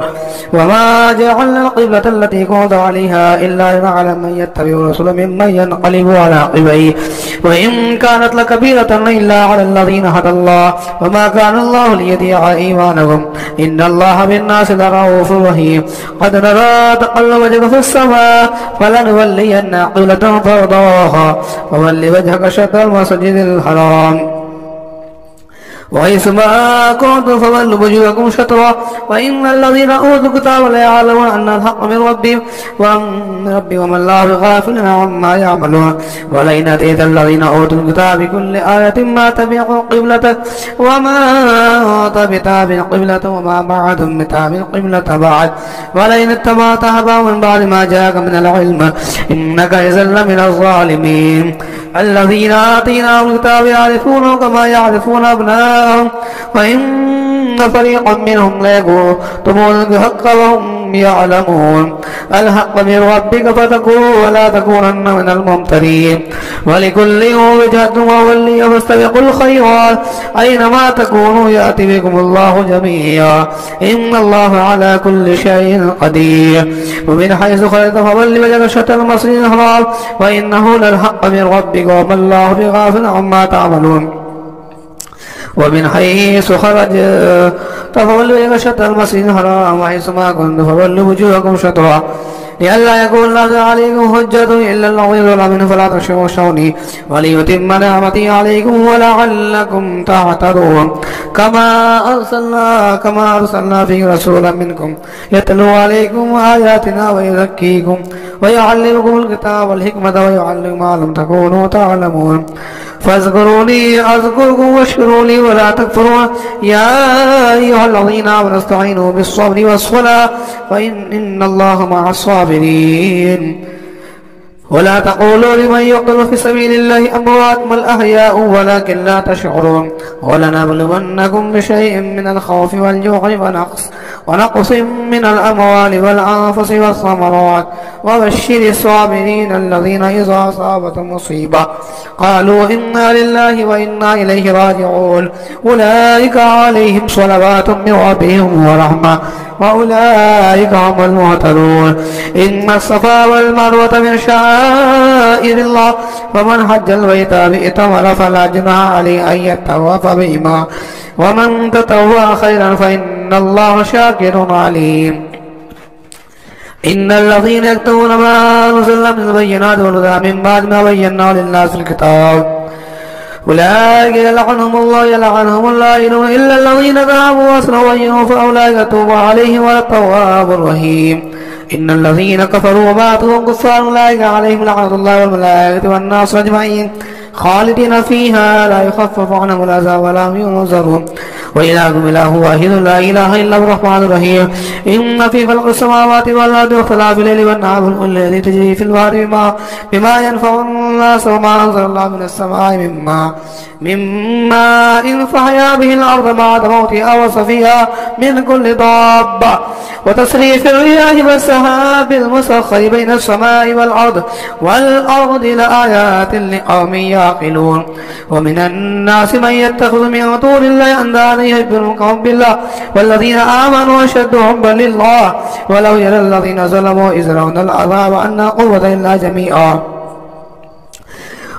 وما جعلنا القبلة التي كنت عليها إلا لنعلم من يتبع الرسول ممن ينقلب على عقبيه وإن كانت لكبيرة إلا على الذين هدى الله وما كان الله ليضيع إيمانكم إن الله بالناس لرؤوف رحيم قد نرى تقلب وجهك في السماء فلنولين قبلة ترضاها فول وجهك شطر المسجد الحرام وحيث ما كنتم فولوا وجوهكم شطرا وإن الذين أوتوا الكتاب ليعلمون أن الحق من ربهم وما الله بغافل عما يعملون ولئن أتيت الذين أوتوا الكتاب بكل آية ما تبعوا قبلتك وما أنت بتابع قبلة وما بعدهم بتابع قبلة بعد ولئن اتبعت أهواءهم من بعد ما جاءك من العلم إنك إذا لمن الظالمين الذين آتيناهم الكتاب يعرفونه كما يعرفون أبناءهم وإن فريقا منهم ليكتمون الحق وهم يعلمون الحق من ربك فتكون ولا تكونن من الممترين ولكل وجهة وولي فاستبقوا الخيرات أينما تكونوا يأتي بكم الله جميعا إن الله على كل شيء قدير ومن حيث خرجت فول وجهك شطر المسجد الحرام وإنه للحق من ربك وما الله بغافل عما تعملون ومن حيث خرجت فولوا وجهك شطر المسجد الحرام وحيث ما كنتم فولوا وجوهكم شطرا لئلا يكون الله عليكم حجة إلا الذين ظلموا فلا تخشوني وليتم نعمتي عليكم ولعلكم تهتدون كما أرسلنا فيكم رسولا منكم يتلو عليكم آياتنا ويزكيكم ويعلمكم الكتاب والحكمة ويعلمكم ما لم تكونوا تعلمون فاذكروني أذكركم واشكروا لي ولا تكفرون يا أيها الذين آمنوا استعينوا بالصبر والصلاة وإن الله مع الصابرين ولا تقولوا لمن يقتل في سبيل الله أموات بل أحياء ولكن لا تشعرون ولنبلونكم بشيء من الخوف والجوع ونقص من الأموال والأنفس والثمرات وبشر الصابرين الذين إذا أصابتهم مصيبة قالوا إنا لله وإنا إليه راجعون أولئك عليهم صلوات من ربهم ورحمة وأولئك هم المهتدون إن الصفا والمروة من شعائر الله فمن حج البيت بإتمر فلا جناح عليه أن يطوف بهما ومن تطوع خيرا فإن الله شاكر عليم إن الذين يكتمون ما أنزلنا من البينات والهدى من بعد ما بيناه للناس في الكتاب أولئك يلعنهم الله إلا الذين تابوا وأصلحوا وجههم فأولئك أتوب عليهم وأنا التواب الرحيم إن الذين كفروا وماتوا وهم كفار أولئك عليهم لعنة الله والملائكة والناس أجمعين خالدين فيها لا يخفف عنهم العذاب ولا هم ينظرون وإلهكم إله واحد لا إله إلا هو الرحمن الرحيم إن في خلق السماوات والأرض واختلاف الليل والنهار والفلك التي تجري في البحر بما ينفع الناس وما أنزل الله من السماء مما إن فحيا به الأرض بعد موتها وصفيها من كل ضابة وتصريف الرياح والسحاب المسخر بين السماء والأرض لآيات لقوم يعقلون ومن الناس من يتخذ من دون الله أندادا يحبونهم كحب الله والذين آمنوا أشد حبا لله ولو يرى الذين ظلموا إذ يرون العذاب أن لا قوة إلا جميعا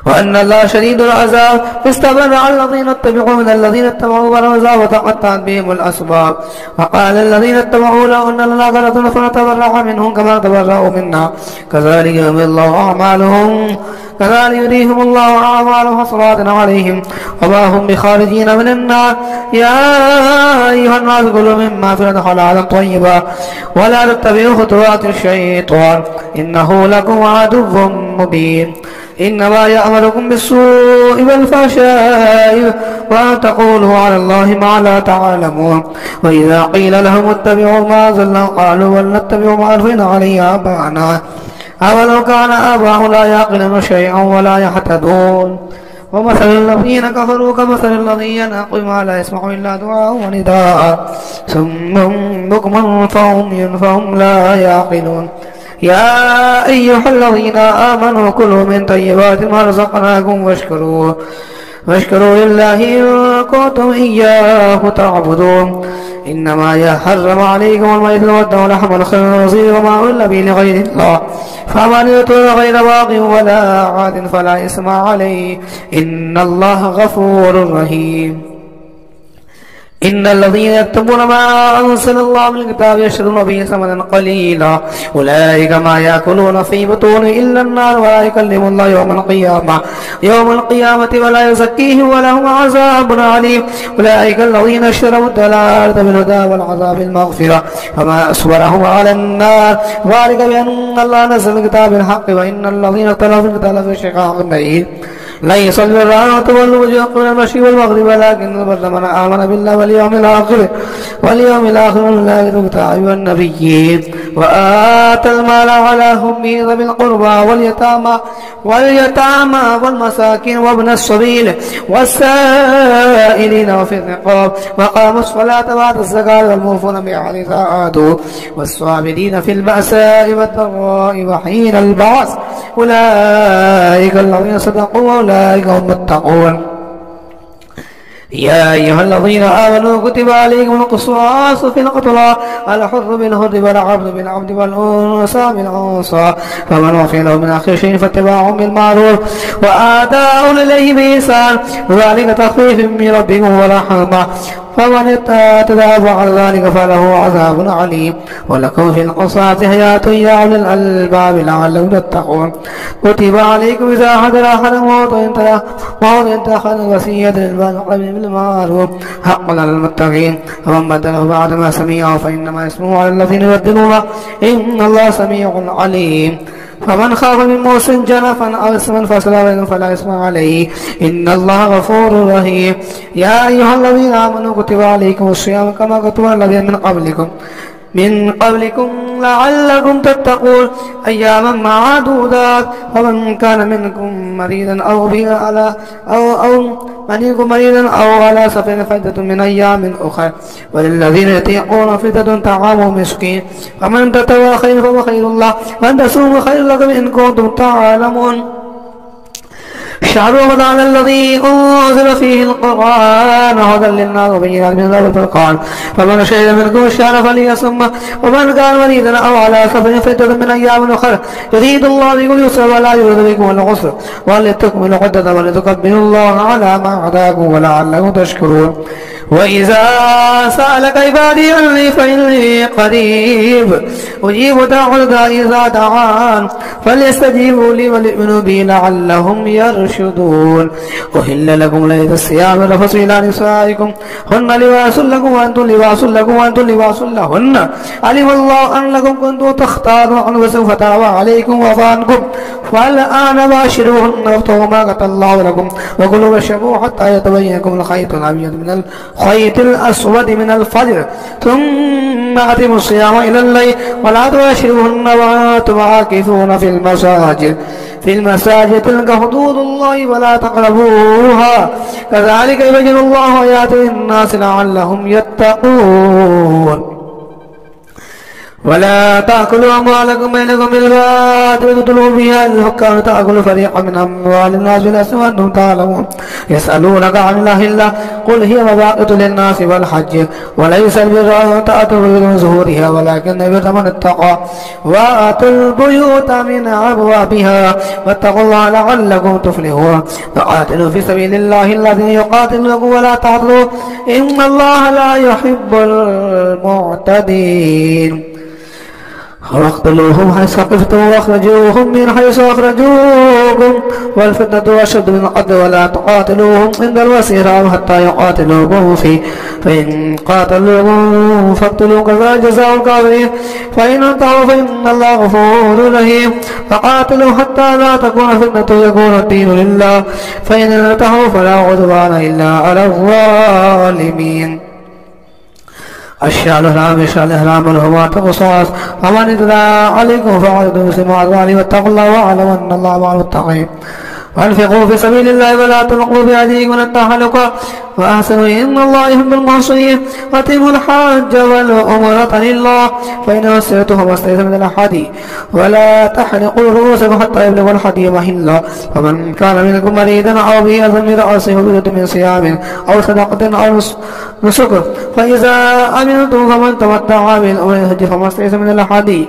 وأن الله شديد العذاب فاستبرأ الذين اتبعوا من الذين اتبعوا بالعذاب وتقطعت بهم الأسباب وقال الذين اتبعوا لو أن لنا كرة فنتبرأ منهم كما تبرأوا منا كذلك يريهم الله أعمالهم حسرات عليهم وما هم بخارجين من النار يا أيها الناس كلوا مما في الأرض حلالا طيبا ولا تتبعوا خطوات الشيطان إنه لكم عدو مبين إنما يأمركم بالسوء والفحشاء وأن تقولوا على الله ما لا تعلمون وإذا قيل لهم اتبعوا ما أنزلنا قالوا بل نتبع ما ألفينا عليه آباءنا أولو كان آباؤهم لا يعقلون شيئا ولا يهتدون ومثل الذين كفروا كمثل الذي ينعق ما لا يسمع إلا دعاء ونداء ثم بكم فهم لا يعقلون يا أيها الذين آمنوا كلوا من طيبات ما رزقناكم واشكروا لله إن كنتم إياه تعبدون إنما يحرم عليكم الميت والدم ولحم الخنزير وما أهل به لغير الله فمن اضطر غير باغ ولا عاد فلا إثم عليه إن الله غفور رحيم إن الذين يكتمون ما أنزل الله من الكتاب يشترون به ثمنا قليلا أولئك ما يأكلون في بطون إلا النار ولا يكلم الله يوم القيامة ولا يزكيهم ولهم عذاب عليم أولئك الذين اشتروا الضلالة بالهدى والعذاب المغفرة فما أصبرهم على النار ذلك بأن الله نزل الكتاب بالحق وإن الذين اختلفوا في الكتاب في شقاق بعيد ليس البر أن تولوا وجوهكم من المشرق والمغرب ولكن البر من آمن بالله واليوم الآخر والملائكة والنبيين وآتى المال على حبه ذوي القربى واليتامى والمساكين وابن السبيل والسائلين وفي الرقاب وقاموا الصلاة وآتوا الزكاة والموفون بعهدهم إذا عاهدوا والصابرين في البأساء والضراء وحين البعث أولئك الذين صدقوا وأولئك هم المتقون يا أيها الذين آمنوا كتب عليكم القصاص في القتلى الحر بالحر والعبد بالعبد والأنثى بالأنثى فمن عفي له من أخيه شيء فاتباع بالمعروف وآداء إليه بإحسان ذلك تخفيف من ربكم ورحمة فمن اعتدى بعد ذلك فله عذاب عليم ولكم في القصاص حياة يا أولي الألباب لعلكم تتقون كتب عليكم إذا حضر أحد الموت إن تأخذ الوصية للأقربين بالمعروف حقا على المتقين فمن بدله بعد ما سمعه فإنما اسمه على الذين يبدلونه إن الله سميع عليم فمن خاف من موص جنفا أو إثما فلا إثم عليه إن الله غفور رحيم يا أيها الذين آمنوا كتب عليكم الصيام كما كتب على الذين من قبلكم لعلكم تتقون أياما معدودات فمن كان منكم مريضا أو على سفر فدة من أيام أخرى وللذين يطيقون فدة طعام مسكين فمن تتوى خير فهو خير الله وأن تصوموا خير لكم إن كنتم تعلمون شهر رمضان الذي أنزل فيه القرآن هدى للناس وبينات من الهدى والفرقان فمن شهد منكم الشهر فليصمه ومن كان مريضا أو على سفر فدة من أيام أخرى يريد الله بكم اليسر ولا يريد بكم العسر ولتكملوا العدة ولتكبروا الله على ما هداكم ولعلكم تشكرون وإذا سألك عبادي عني فإني قريب أجيب دعوة الداعي إذا دعان فليستجيبوا لي وليؤمنوا بي لعلهم يرشدون أحل لكم ليلة الصيام الرفث إلى نسائكم هن لباس لكم وأنتم لباس لكم وأنتم لباس لهن علم الله أنكم كنتم تختارون أنفسكم فتاب عليكم وعفى عنكم والآن باشروهن وابتغوا ما كتب الله لكم وكلوا واشربوا حتى يتبين لكم الخيط الأبيض من الخيط الأسود من الفجر ثم أتموا الصيام إلى الليل ولا تباشروهن وأنتم عاكفون في المساجد تلك حدود الله ولا تقربوها كذلك يبين الله آياته للناس لعلهم يتقون ولا تأكلوا أموالكم بينكم بالباطل وتدلوا بها الحكام تأكل فريقا من أموال الناس بالإثم وأنتم تعلمون يسألونك عن الله إلا قل هي مواقيت للناس والحج وليس البر أن تأتوا البيوت من ظهورها ولكن البر من اتقى وآتوا البيوت من أبوابها واتقوا الله لعلكم تفلحون وقاتلوا في سبيل الله الذين يقاتلونكم ولا تعتدوا إن الله لا يحب المعتدين واقتلوهم حيث ثقفتم واخرجوهم من حيث اخرجوكم والفتنة أشد من القتل ولا تقاتلوهم عند المسجد حتى يقاتلوكم فيه فإن قاتلوكم فاقتلوهم كذلك جزاء الكافرين فإن انتهوا فإن الله غفور رحيم فقاتلوا حتى لا تكون فتنة ويكون الدين لله فإن انتهوا فلا عدوان إلا على الظالمين الشهر الحرام والحرمات قصاص فمن اعتدى عليكم فاعتدوا بمثل ما اعتدى عليه واتقوا الله واعلموا ان الله مع المتقين وانفقوا في سبيل الله ولا تلقوا بأيديكم الى التهلكة وأحسنوا إن الله يحب المحسنين وأتموا الحج والعمرة لله فإن أسرتم فما استيسر من الهدي ولا تحلقوا رؤوسكم حتى يبلغ الهدي محله فمن كان منكم مريضا أو به أذى من رأسه ففدية من صيام أو صدقة أو نسك فإذا أمنتم فمن تمتع بالأمر الحج فما استيسر من الهدي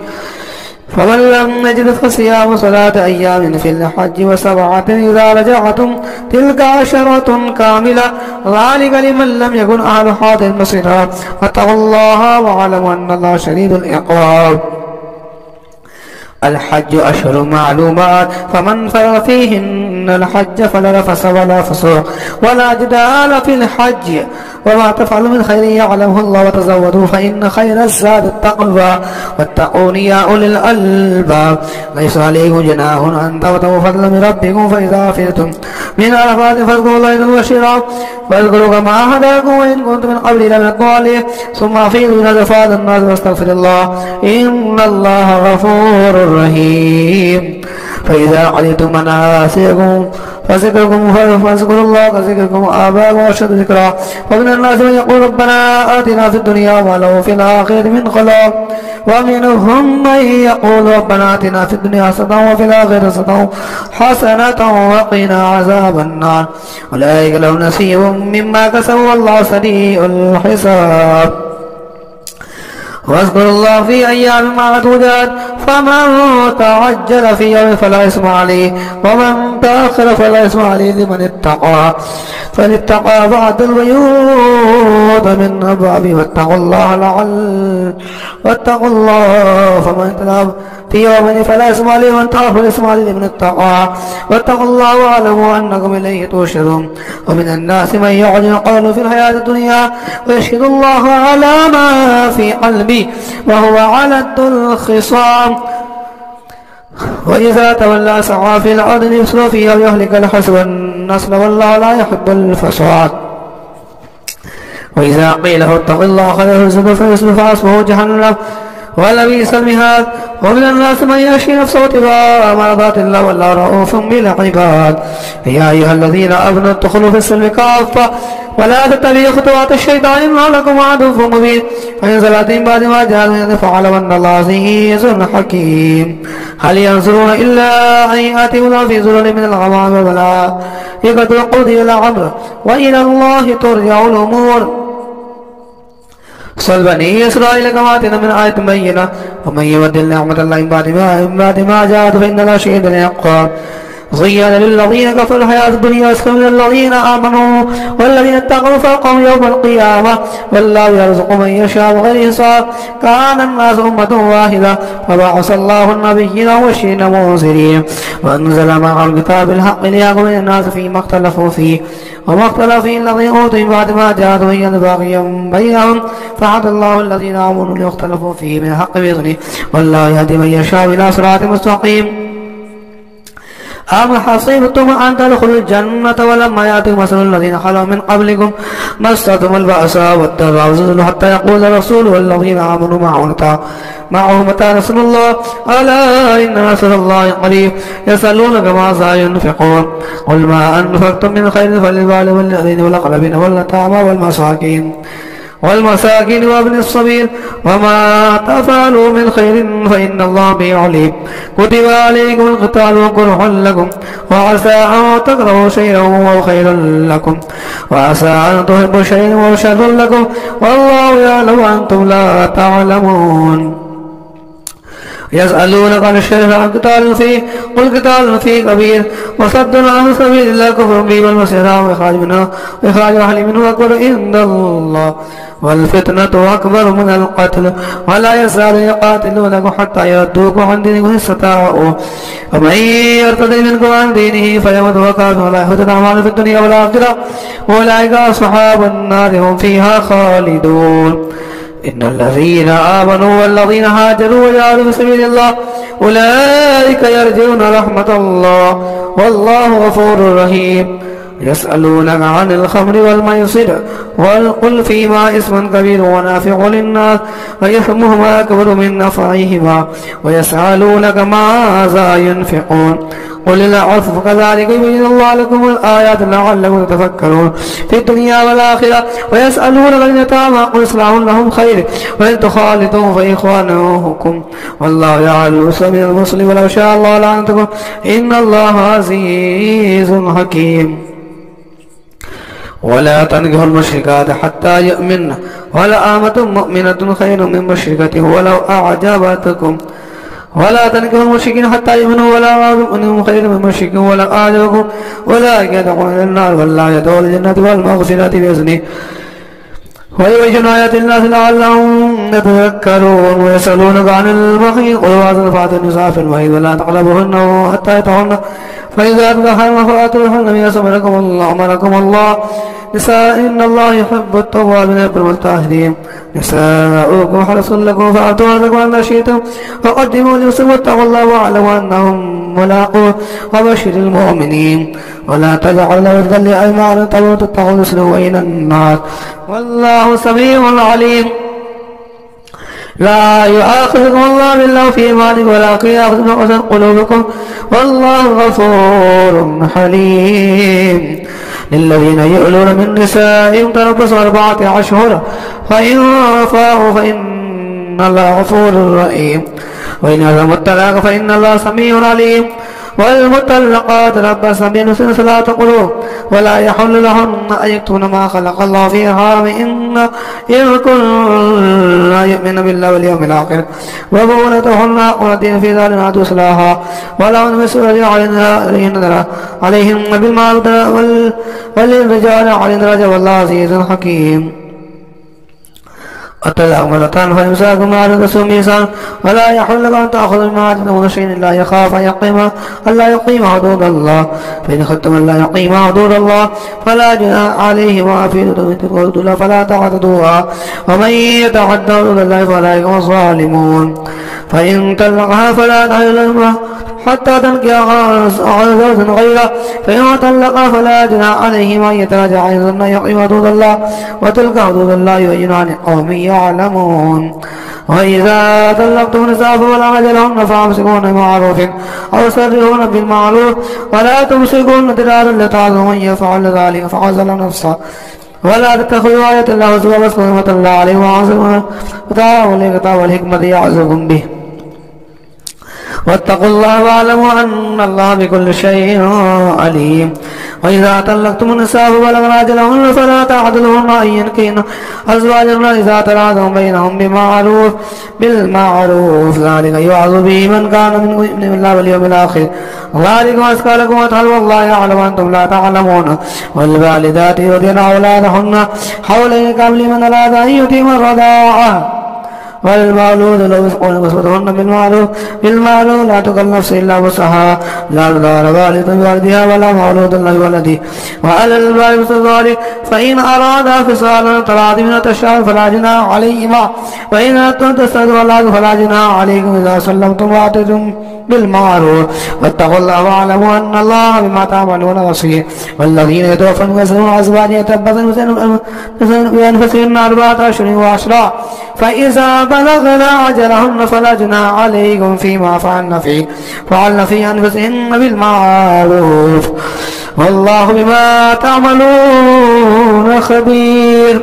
فمن لم يجد فصيام 3 أيام في الحج و7 إذا رجعتم تلك 10 كاملة ذلك لمن لم يكن أهل حاضر المسجد واتقوا الله واعلموا أن الله شديد العقاب الحج أشهر معلومات فمن فرض فيهن الحج فلا رفث ولا فسوق ولا جدال في الحج وما تفعلوا من خير يعلمه الله وتزودوا فإن خير الزاد التقوى واتقون يا أولي الألباب ليس عليكم جناح أن تبتغوا فضلا من ربكم فإذا أفضتم من عرفات فاذكروا الله عند المشعر واذكروا كما هداكم وإن كنتم من قبل لمن الضالين ثم أفيضوا من أزفاد الناس واستغفر الله إن الله غفور رحيم فإذا قضيتم مناسككم فاذكروا الله كذكركم آباءكم وأشد ذكرا ومن الناس من يقول ربنا آتنا في الدنيا وله في الآخرة من خلاق ومنهم من يقول ربنا آتنا في الدنيا حسنة وفي الآخرة حسنة وقنا عذاب النار أولئك لهم نصيب مما كسبوا والله سريع الحساب واذكروا الله في أيام معدودات فمن تعجل في يوم فلا إثم عليه ومن تأخر فلا إثم عليه لمن اتقى فلاتقى بعد البيوت من أبوابه واتقوا الله فمن اهتدى في يوم فلا إثم عليه ومن تأخر فلا إثم عليه لمن اتقى واتقوا الله واعلموا أنكم إليه تحشرون ومن الناس من يعجب قوله في الحياة الدنيا ويشهد الله على ما في قلبه وهو علد الخصام وإذا تولى سعى في الأرض ليفسد فيها ويهلك الحسب النسل والله لا يحب الفساد وإذا قيل له اتق الله خذه الزد فيصل فحسبه جهنم ولبئس المهاد ومن الناس من يشفي نفسه ابتغاء مرضات الله والله رؤوف بالعباد يا أيها الذين آمنوا ادخلوا في السلم كافة ولا تتبعوا خطوات الشيطان إنه لكم عدو مبين فإن زلتم بعد ما جاءكم فاعلموا أن الله عزيز حكيم هل ينظرون إلا أن يأتيهم الله في ظلل من الغمام والملائكة وقضي الأمر وإلى الله ترجع الأمور صل بني إسرائيل كما آتينا من آية بينة ومن يبدل نعمة الله من بعد ما جاءت فإن الله شديد العقاب زين للذين كفروا الحياة الدنيا واسخر للذين آمنوا والذين اتقوا فوقهم يوم القيامة والله يرزق من يشاء بغير حساب كان الناس أمة واحدة فبعث الله النبيين والمبشرين والمنذرين وأنزل معهم الكتاب بالحق ليحكم الناس فيما اختلفوا فيه وما اختلف فيه الذين أوتوا من بعد ما جاءتهم بينة باغيا بينهم فهدى الله الذين آمنوا لما اختلفوا فيه من الحق بإذنه والله يهدي من يشاء إلى صراط مستقيم أم حسبتم أن تدخلوا الجنة ولما يأتكم مثل الذين خلوا من قبلكم مستهم البأساء والضراء وزلزلوا حتى يقول الرسول والذين آمنوا معه متى نصر الله ألا إن نصر الله قريب يسألونك ماذا ينفقون قل ما أنفقتم من خير فللوالدين والذين والأقربين واليتامى والمساكين وابن السبيل وما تفعلوا من خير فإن الله به عليم كتب عليكم القتال وكره لكم وعسى أن تكرهوا شيئا وهو خير لكم وعسى أن تحبوا شيئا وهو شر لكم والله يعلم وأنتم لا تعلمون يسألونك عن الشهر عن قتال فيه قل قتال فيه كبير وصد عن سبيل الله كفر به والمسيح وإخراج أهل منه أكبر عند الله والفتنة أكبر من القتل ولا يزال يقاتلونكم حتى يردوكم عن دينكم إن استطاعوا ومن يرتد منكم عن دينه فيمت وهو كافر ولا يحدث أعماله في الدنيا والآخرة أولئك أصحاب النار هم فيها خالدون إن الذين آمنوا والذين هاجروا وجاهدوا في سبيل الله أولئك يرجون رحمة الله والله غفور رحيم يسألونك عن الخمر والميسر قل فيما اسم كبير ونافع للناس وإثمهما أكبر من نفعهما ويسألونك ماذا ينفقون قل العفو كذلك يبين الله لكم الآيات لعلكم تتفكرون في الدنيا والآخرة ويسألونك عن اليتامى قل إصلاح لهم خير وإن تخالطوا فإخوانكم والله يعلم سبيل المسلم ولو شاء الله لعنتكم إن الله عزيز حكيم ولا تنكحوا المشركات حتى يؤمن ولأمة مؤمنة خير من مشركة ولو أعجبتكم ولا تنكحوا المشركين حتى يؤمنوا ولا أمة خير من مشرك ولو أعجبكم أولئك يدخلون النار والله يدخل الجنة والمغفرة بإذنه ويبين آيات الناس لعلهم يتذكرون ويسألونك عن المحيض قل وأذن فأتوا النساء في المحيض ولا تقربوهن حتى يطهرن فإذا تطهرن فأتوهن من أمركم الله نساء إن الله يحب التوابين ويحب المتطهرين نساؤكم حرص لكم فأتوا حرصكم ما شئتم وقدموا لنفسكم واتقوا الله واعلموا أنهم ملاقوه وبشر المؤمنين ولا تجعلوا له لأيمانكم تتقوا تسلكوا إلى النار والله سميع عليم لا يؤاخذكم الله بالله في إيمانكم ولكن يؤاخذكم بقسوة قلوبكم والله غفور حليم للذين يؤلون من نسائهم تربصوا 4 أشهر فإن فاءوا فإن الله غفور رحيم وإن عزموا الطلاق فإن الله سميع عليم والمطلقات تربصن بأنفسهن 3 قروء ولا يحل لهن أن يكتمن ما خلق الله في أرحامهن إن كن لا يؤمن بالله واليوم الآخر وبعولتهن أقرتين في ذلك لا تسلاها ولهن مثل الذي عليهن بالمعروف وللرجال عليهن درجة والله عزيز حكيم الطلاق مرتان فإمساك بمعروف بإحسان ولا يحل لكم أن تأخذوا مما آتيتموهن شيئا إلا يخاف ألا يقيم حدود الله فإن خفتم ألا يقيم حدود الله فلا جناح عليهما في حدود الله فلا تعتدوها ومن يتعد حدود الله فأولئك هم الظالمون فإن طلقها فلا تحل له حتى تنكح زوجا غيره فإن طلقها فلا جناح عليهما أن يتراجعا إن يقيم حدود الله وتلك حدود الله يبينها لقوم يعلمون وإذا طلقتم النساء فبلغن أجلهن فأمسكوهن بمعروف أو سرحوهن بالمعروف ولا تمسكوهن ضرارا لتعظموا من يفعل ذلك فقد ظلم نفسه ولا تتخذوا آيات الله هزوا واذكروا نعمة الله عليكم وعظموا وتعالوا الكتاب والحكمة يعظكم به واتقوا الله واعلموا أن الله بكل شيء عليم وإذا طلقتم النساء فبلغن أجلهن فلا تعضلوهن أن ينكحن أزواجهن إذا تراضوا بينهم بالمعروف ذلك يوعظ به من كان منكم يؤمن بالله واليوم الآخر ذلك أزكى لكم وأطهر والله يعلم وأنتم لا تعلمون والوالدات يرضعن أولادهن حولين كاملين من أراد أن يتم الرضاعة والمولود له رزقهن كسوتهن بالمعروف لا تكلف نفس إلا وسعها لا تضار والدة بوالدها ولا مولود له بولده وعلى الوالد مثل ذلك فإن أرادا فصالا تراض من التشاور فلا جناح عليهما وإن أردتم تستأذنوا الله فلا جناح عليكم إذا سلمتم وآتيتم بالمعروف واتقوا الله واعلموا أن الله بما تعملون بصير. والذين يتوفون يذرون أزواجا يتربصن بأنفسهن 4 أشهر وعشرا فإذا بلغن أجلهن فلا جناح عليكم فيما فعلن في أنفسهن بالمعروف والله بما تعملون خبير.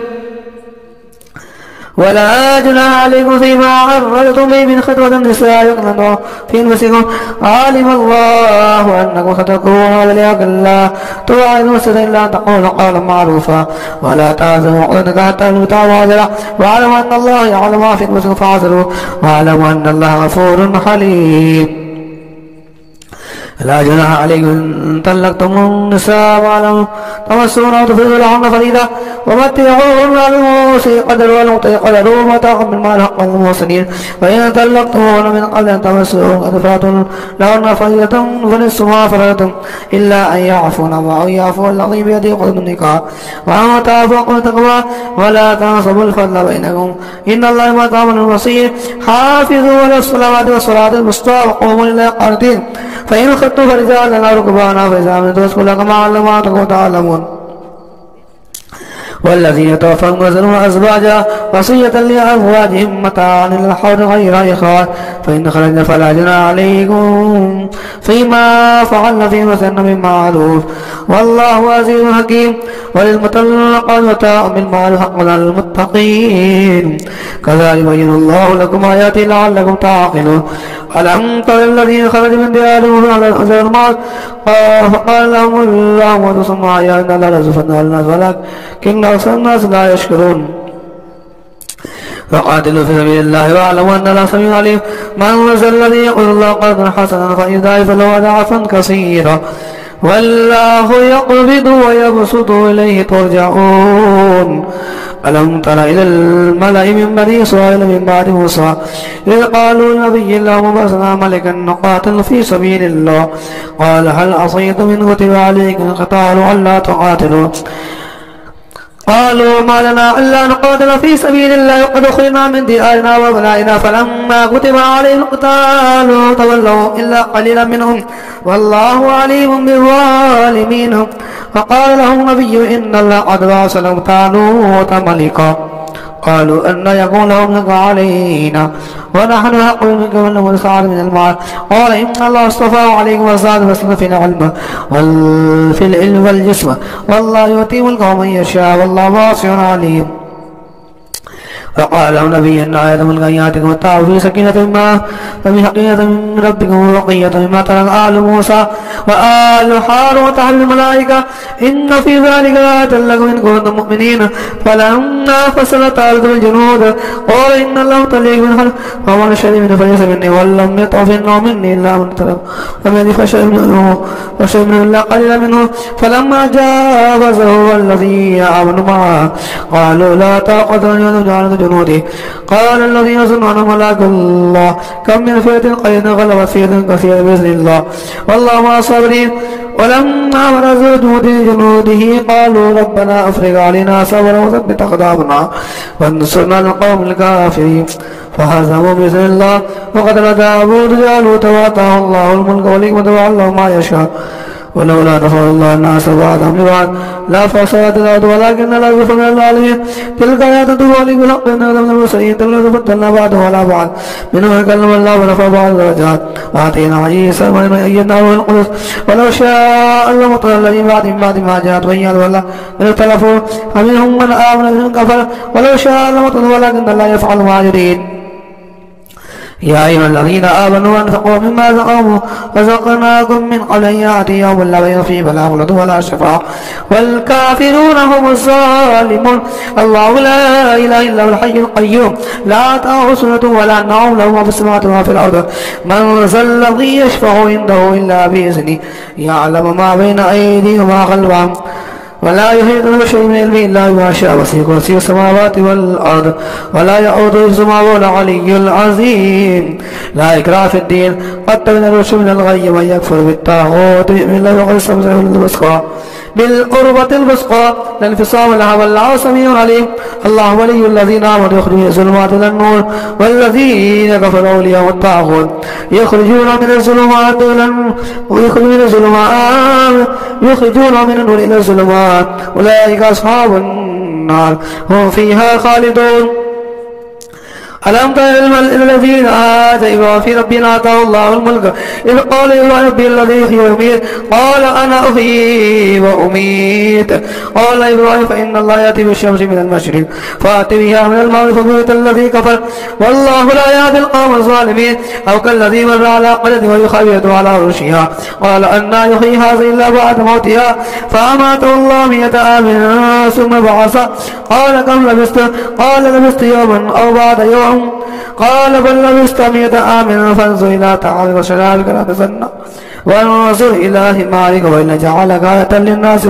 ولا جناح عليكم فيما عرضتم به من خطبة النساء يقنن في أنفسكم علم الله أنكم ستكونون وليقل الله توعدون إلا أن تقولوا قولا معروفا ولا تعزموا عقدتك حتى تبلغوا أجله واعلموا أن الله يعلم ما في أنفسكم فاعذروا واعلموا أن الله غفور حليم. لا جناح عليكم إن طلقتم النساء ولم تمسون أو تفرضوا لهن فريضة ومتعوهن بالموسع قدر والمقتدر قدر ومتاعا بالمال حقا للمحسنين. وإن طلقتموهن من قبل أن تمسوهن قد فاتن لهن فريضة فنصف ما فرضتم إلا أن يعفون أو يعفو الذي بيده عقدة النكاح وأن تعفوا عقدة التقوى ولا تنسبوا الفضل بينكم إن الله بما تعملون بصير. حافظوا على الصلوات والصلاة الوسطى وقوموا لله قانتين فإن خفتم فرجالا لا ركبانا فإذا أمنتم فاذكروا كما علمكم تعلمون. والذين يتوفون يذرون أزواجا وصية لأزواجهم متاعا إلى الحول غير إخراج فإن خرجنا فلا جناح عليكم فيما فعلن في مثلن بالمعروف والله عزيز حكيم. وللمطلقات متاع بالمعروف حقا على المتقين كذلك يبين الله لكم آياته لعلكم تعقلون. ألم تر الذين خرجوا من ديارهم على الحزن الموت فقال لهم الله موتوا ثم أحيانا لرزقنا الناس ولكن أكثر الناس لا يشكرون. وقاتلوا في سبيل الله واعلموا أن الله سميع عليم. من ذا الذي يقول الله قرضا حسنا فيضاعف له أضعافا كثيرا والله يقبض ويبسط إليه ترجعون. ألم تر إلى الملأ من بني إسرائيل من بعد موسى إذ قالوا لنبي الله ابعث ملكا نقاتل في سبيل الله قال هل عصيتم إن كتب عليكم القتال ألا تقاتلوا قالوا ما لنا إلا نقاتل في سبيل الله وقد أخرجنا من ديارنا وأبنائنا فلما كتب عليهم القتال تولوا إلا قليلا منهم والله عليم بالظالمين. فقال لهم نبي إن الله قد بعث لهم طالوت ملكا قالوا أن يكون لهم ملك علينا ونحن أقل منك ولم نسعد من المال قال إن الله اصطفاه عليكم وزاد بسطة في العلم وفي العلم والجسم والله يؤتي ملكه من يشاء والله واسع عليم. فقال له نبي إن آية من آياتكم واتقوا في سكينة ما فمن حقيقة من ربكم وبقية مما ترك آل موسى وآل هارون وتحمل الملائكة إن في ذلك لآية لكم إن كنتم مؤمنين. فلما فصلت الأرض بالجنود قال إن الله طليق من خلق ومن شهد منه فليس مني ولم يطع فإنه مني إلا من ترك ومن فشهد منه إلا قليلا منه. فلما جاوزه والذين آمنوا معه قالوا لا طاقة لنا جنوده قال الذين يظنون ملاك الله كم من فئة قليلة غلبت فئة كثيرة بإذن الله والله مع الصابرين. ولما برزوا جنوده قالوا ربنا أفرغ علينا صبرا وثبت أقدامنا وانصرنا على القوم الكافرين فهزموا بإذن الله. وقتل داود جالوت وآتاه الله الملك والحكمة وعلمه ما يشاء ولولا دفع الله الناس بعضهم ببعض لا فسدت الأرض ولكن الله ذو فضل العالمين. تلك آيات تبالغ بالحق إن من المرسلين تلك فضلنا بعضهم على بعض منهم من كلم الله ورفع بعض الدرجات وآتينا عيسى ومن أيدناه بالقدس ولو شاء الله مطر الذين بعد ما جاءت بينات والله من اختلفوا فمنهم من آمن ومنهم كفر ولو شاء الله مطر ولكن الله يفعل ما يريد. يا أيها الذين آمنوا أنفقوا مما رزقناكم من قبل أن يأتي يوم لا بيع فيه ولا خلة ولا شفاعة والكافرون هم الظالمون. الله لا إله إلا هو الحي القيوم لا تأخذه سنة ولا نوم له ما في السماوات وما في الأرض من ذا الذي يشفع عنده إلا بإذنه يعلم ما بين أيديهم وما خلفهم ولا يحيطون بشيء من علمه إلا بما شاء وسع كرسيه السماوات والأرض ولا يؤوده حفظهما وهو العلي العظيم. لا إكراه في الدين قد تبين الرشد من الغي من يكفر بالطاغوت يؤمن بالله وقد استمسك بالقربة الوثقى لا انفصام لها والله سميع عليم. الله ولي الذين آمنوا يخرجون من الظلمات إلى النور والذين كفروا أولياءهم الطاغوت يخرجون من الظلمات من النور إلى الظلمات أولئك أصحاب النار هم فيها خالدون. ألم تر إلى الذين آتوا في ربنا آتاه الله الملك إذ قال يا ربي الذي يحيي ويميت قال أنا أحيي وأميت. قال إبراهيم فإن الله يأتي بالشمس من المشرق فأت بها من المغرب فبهت الذي كفر والله لا يهدي القوم الظالمين. أو كالذي مر على قرية وهي خاوية على عروشها قال أنى يحيي هذه إلا بعد موتها فأماته الله 100 عام ثم بعث قال كم لبثت قال لبثت يوما أو بعد يوم قال بل لبثت 100 عام فانظر إلى طعامك وشرابك لا تسنى وانظر إلى حمارك وإن جعلك آية للناس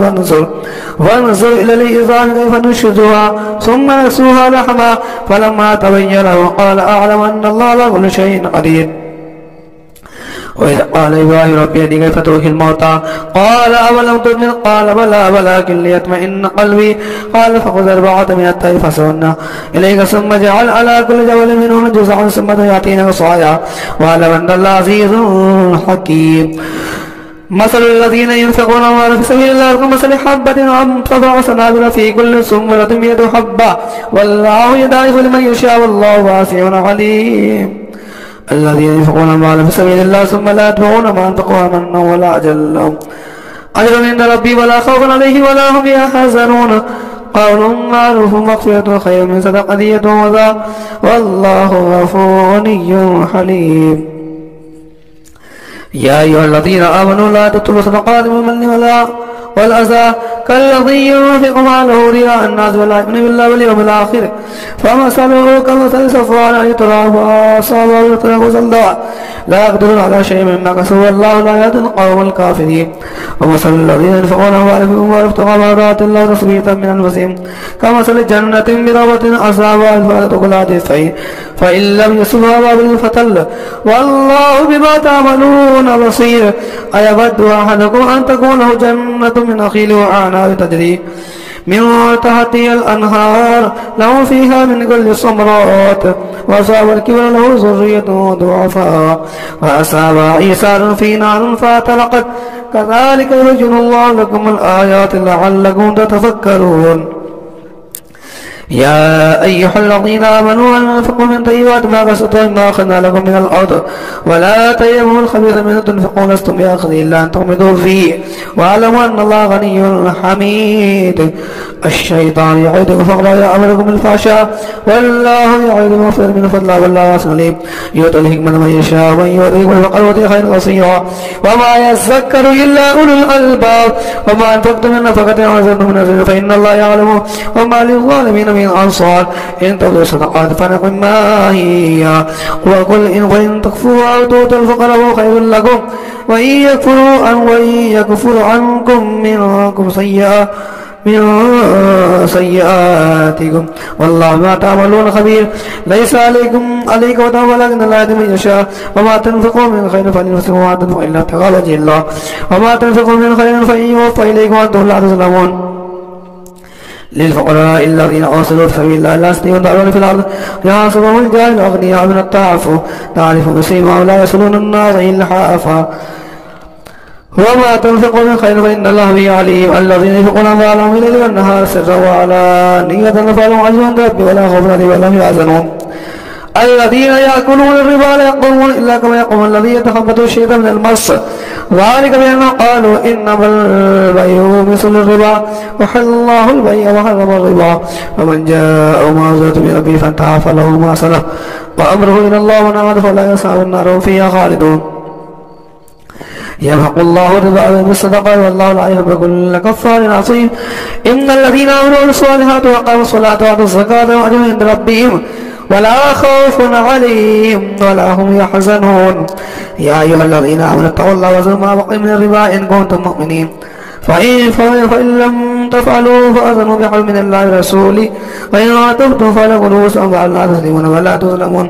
وانظر إلى العظام كيف ننشزها ثم نكسوها لحما فلما تبين له قال أعلم أن الله على كل شيء قدير. وإذ قال إبراهيم ربي أرني كيف تحيي الموتى قال أولم تؤمن قال بلى ولكن ليطمئن قلبي قال فخذ 4 من الطير فصرنا إليك ثم اجعل على كل جبل منهم جزعا ثم يأتينك صاعقا واعلم أن الله عزيز حكيم. مثل الذين ينفقون أموالهم في سبيل الله كمثل حبة أنبتت 7 سنابل في كل سنبلة 100 حبة والله يضاعف لمن يشاء والله واسع عليم. الذين ينفقون أموالهم في سبيل الله ثم لا يتبعون ما أنفقوا منا ولا أجل لهم أجر عند ربي ولا خوف عليهم ولا هم يحزنون. قول معروف مغفرة خير من صدقة يتوضأ والله غفور غني حليم. يا أيها الذين آمنوا لا تبطلوا صدقات بالمن والأذى كالذي ينفق ماله رياء الناس ولا يؤمن بالله واليوم الآخر فمثله كمثل صفوان عليه تراب فأصابه تراب صلدا لا يقدرون على شيء مما كسبوا والله لا يهدي القوم الكافرين. ومثل الذين ينفقون أموالهم وابتغاء مرضات الله تثبيتا من أنفسهم كمثل جنة بربوة أصابها الفاتحة كلها ضعفين فإن لم يصبها وابل فتل والله بما تعملون بصير. أيود أحدكم أن تكون له جنة من نخيل وأعناب تجري من تحتها الأنهار له فيها من كل الثمرات وأصاب الكبر له ذرية ضعفاء وأصاب عيسى في نار فاحترقت كذلك يبين الله لكم الآيات لعلكم تتفكرون. يا أيها الذين آمنوا أنفقوا من طيبات ما كسبتم ما أخذنا لكم من الأرض ولا تيمموا الخبيث منه تنفقون لستم بآخذه إلا أن تغمضوا فيه واعلموا أن الله غني حميد. الشيطان يعدكم الفقر ويأمركم بالفحشاء والله يعدكم مغفرة من فضله والله واسع عليم. يؤتي الحكمة من يشاء ومن يؤتي الفقر ويؤتي خيرا كثيرا وما يذكر إلا أولو الألباب. وما أنفقتم من نفقة أو نذرتم من نذر فإن الله يعلمه وما للظالمين من أنصار. إن تبدوا الصدقات فنعم ما هي وقل إن تكفروا أو تؤتوا الفقراء خير لكم وإن يكفر عنكم منكم سيئاتكم والله ما تعملون خبير. ليس عليكم وتم ولكن الله يهدي من يشاء وما تنفقوا من خير فلنفسكم وما تنفقوا إلا ابتغاء وجه الله وما تنفقوا من خير فيوفى إليكم وأنتم لا تظلمون. للفقراء الذين أرسلوا في سبيل الله لا يستطيعون دعوة في الأرض يحسبهم الجاهل أغنياء من التعفف تعرف بسيماهم لا يصلون الناس إلا حافا وما تنفقوا من خير فإن الله به عليم. الذين ينفقون أموالهم بالليل والنهار سرا وعلانية فلهم أجر عند ربهم ولا خوف عليهم ولا هم يحزنون. الذين يأكلون الربا لا يقومون إلا كما يقوم الذي يتخبطه الشيطان من المس ذلك بأنهم قالوا إنما البيع مثل الربا وحل الله البيع وحرم الربا فمن جاءه موعظة من ربه فانتهى فله ما سلف وأمره إلى الله ومن عاد فلا يصعب النار فيها خالدون. يمحق الله الربا بالصدقات والله لا يحب كل كفار عصيم. إن الذين آمنوا بالصالحات وأقاموا الصلاة وآتوا الزكاة وأجروا عند ربهم ولا خوف عليهم ولا هم يحزنون. يا أيها الذين آمنوا اتقوا الله وذروا ما بقي من الربا إن كنتم مؤمنين فإن لم تفعلوا فأذنوا بحرب من الله ورسوله وإن عاقبتم فلكم رؤوس أموالنا تسلمون ولا تظلمون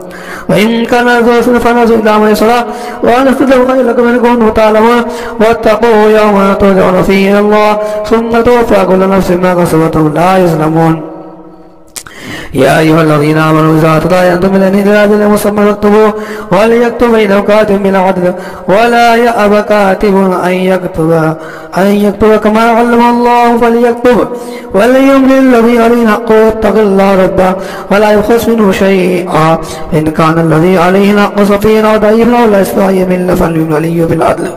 وإن كان ذو عسرة فنظرة إلى ميسرة وأن تستطيعوا خيرا لكم إن كنتم تعلمون واتقوا يوما ترجعون فيه إلى الله ثم توفى كل نفس ما كسبت لا يظلمون. يا أيها الذين آمنوا إذا تداينتم من إلى أجل مسمى فاكتبوه وليكتب بينكم كاتب بالعدل ولا يأب كاتب أن يكتب كما علم الله فليكتب وليملل الذي عليه الحق ويتق الله ربه ولا يبخس منه شيئا إن كان الذي عليه الحق سفيها ضعيفا ولا يستطيع يمل فليملل بالعدل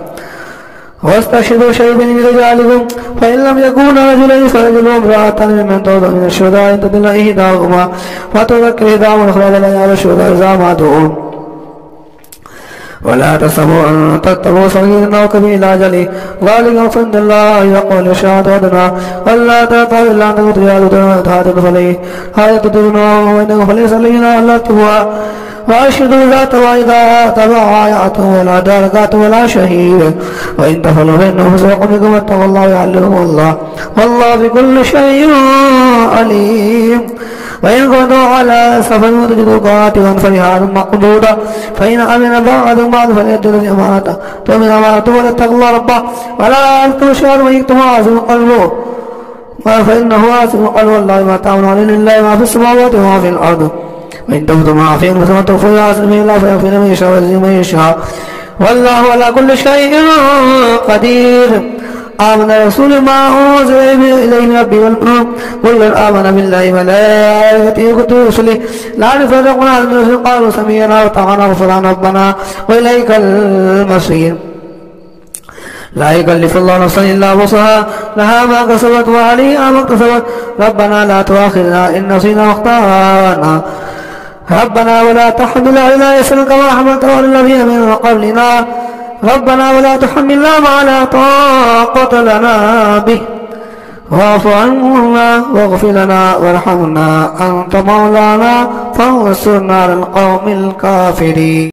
واستشهدوا شهيدين من رجالكم فإن لم يكونا رجلين فرجل وامرأة ممن ترضون من الشهداء إن تضل إحداهما فتذكر إحداهما الأخرى ولا يعلم الشهداء إذا ماتوا ولا تحسبوا أن تتقوا صغيرا أو كبيرا أجله ذلك عند الله يقول الشهادة أدنى ألا تأتوا إلا أن تقتلوا تهاتوا فليه هذا تدرون وإنه فليس لنا ألا تقوى وأشهدوا ذات وإذا تبع آياته ولا درجات ولا شهيد وإن تفعلوا فإنه فسوق بكم واتقوا الله ويعلمكم الله والله بكل شيء عليم. وإن كنتم على سفر وتجدوا كاتبا فرهان مقبوضا فإن أمن بعضكم بعض فليؤدي الذي أمانته تؤمن أمانته وليتق الله ربه ولا يكتم الشهر ويكتم عاصم قلبه فإنه عاصم قلبه والله ما تعملون لله ما في السماوات وما في الأرض وإن تبدوا ما فيه فثم تخفوا عاصم الله فيغفر من يشاء ويعز من يشاء والله على كل شيء قدير. آمن الرسول ما أنزل إليه من ربه والمؤمنون كل آمن بالله وملائكته وكتبه ورسله لا نفرق بين أحد من رسله قالوا سمعنا وأطعنا غفرانك ربنا وإليك المصير. لا يكلف الله نفسا إلا وسعها لها ما كسبت وعليها ما اكتسبت ربنا لا تؤاخذنا إن نسينا واخطأنا ربنا ولا تحمل علينا إصرا كما حملته على الذين من قبلنا ربنا ولا تحملنا ما لا طاقة لنا به واعف عنا واغفر لنا وارحمنا أنت مولانا فانصرنا على القوم الكافرين.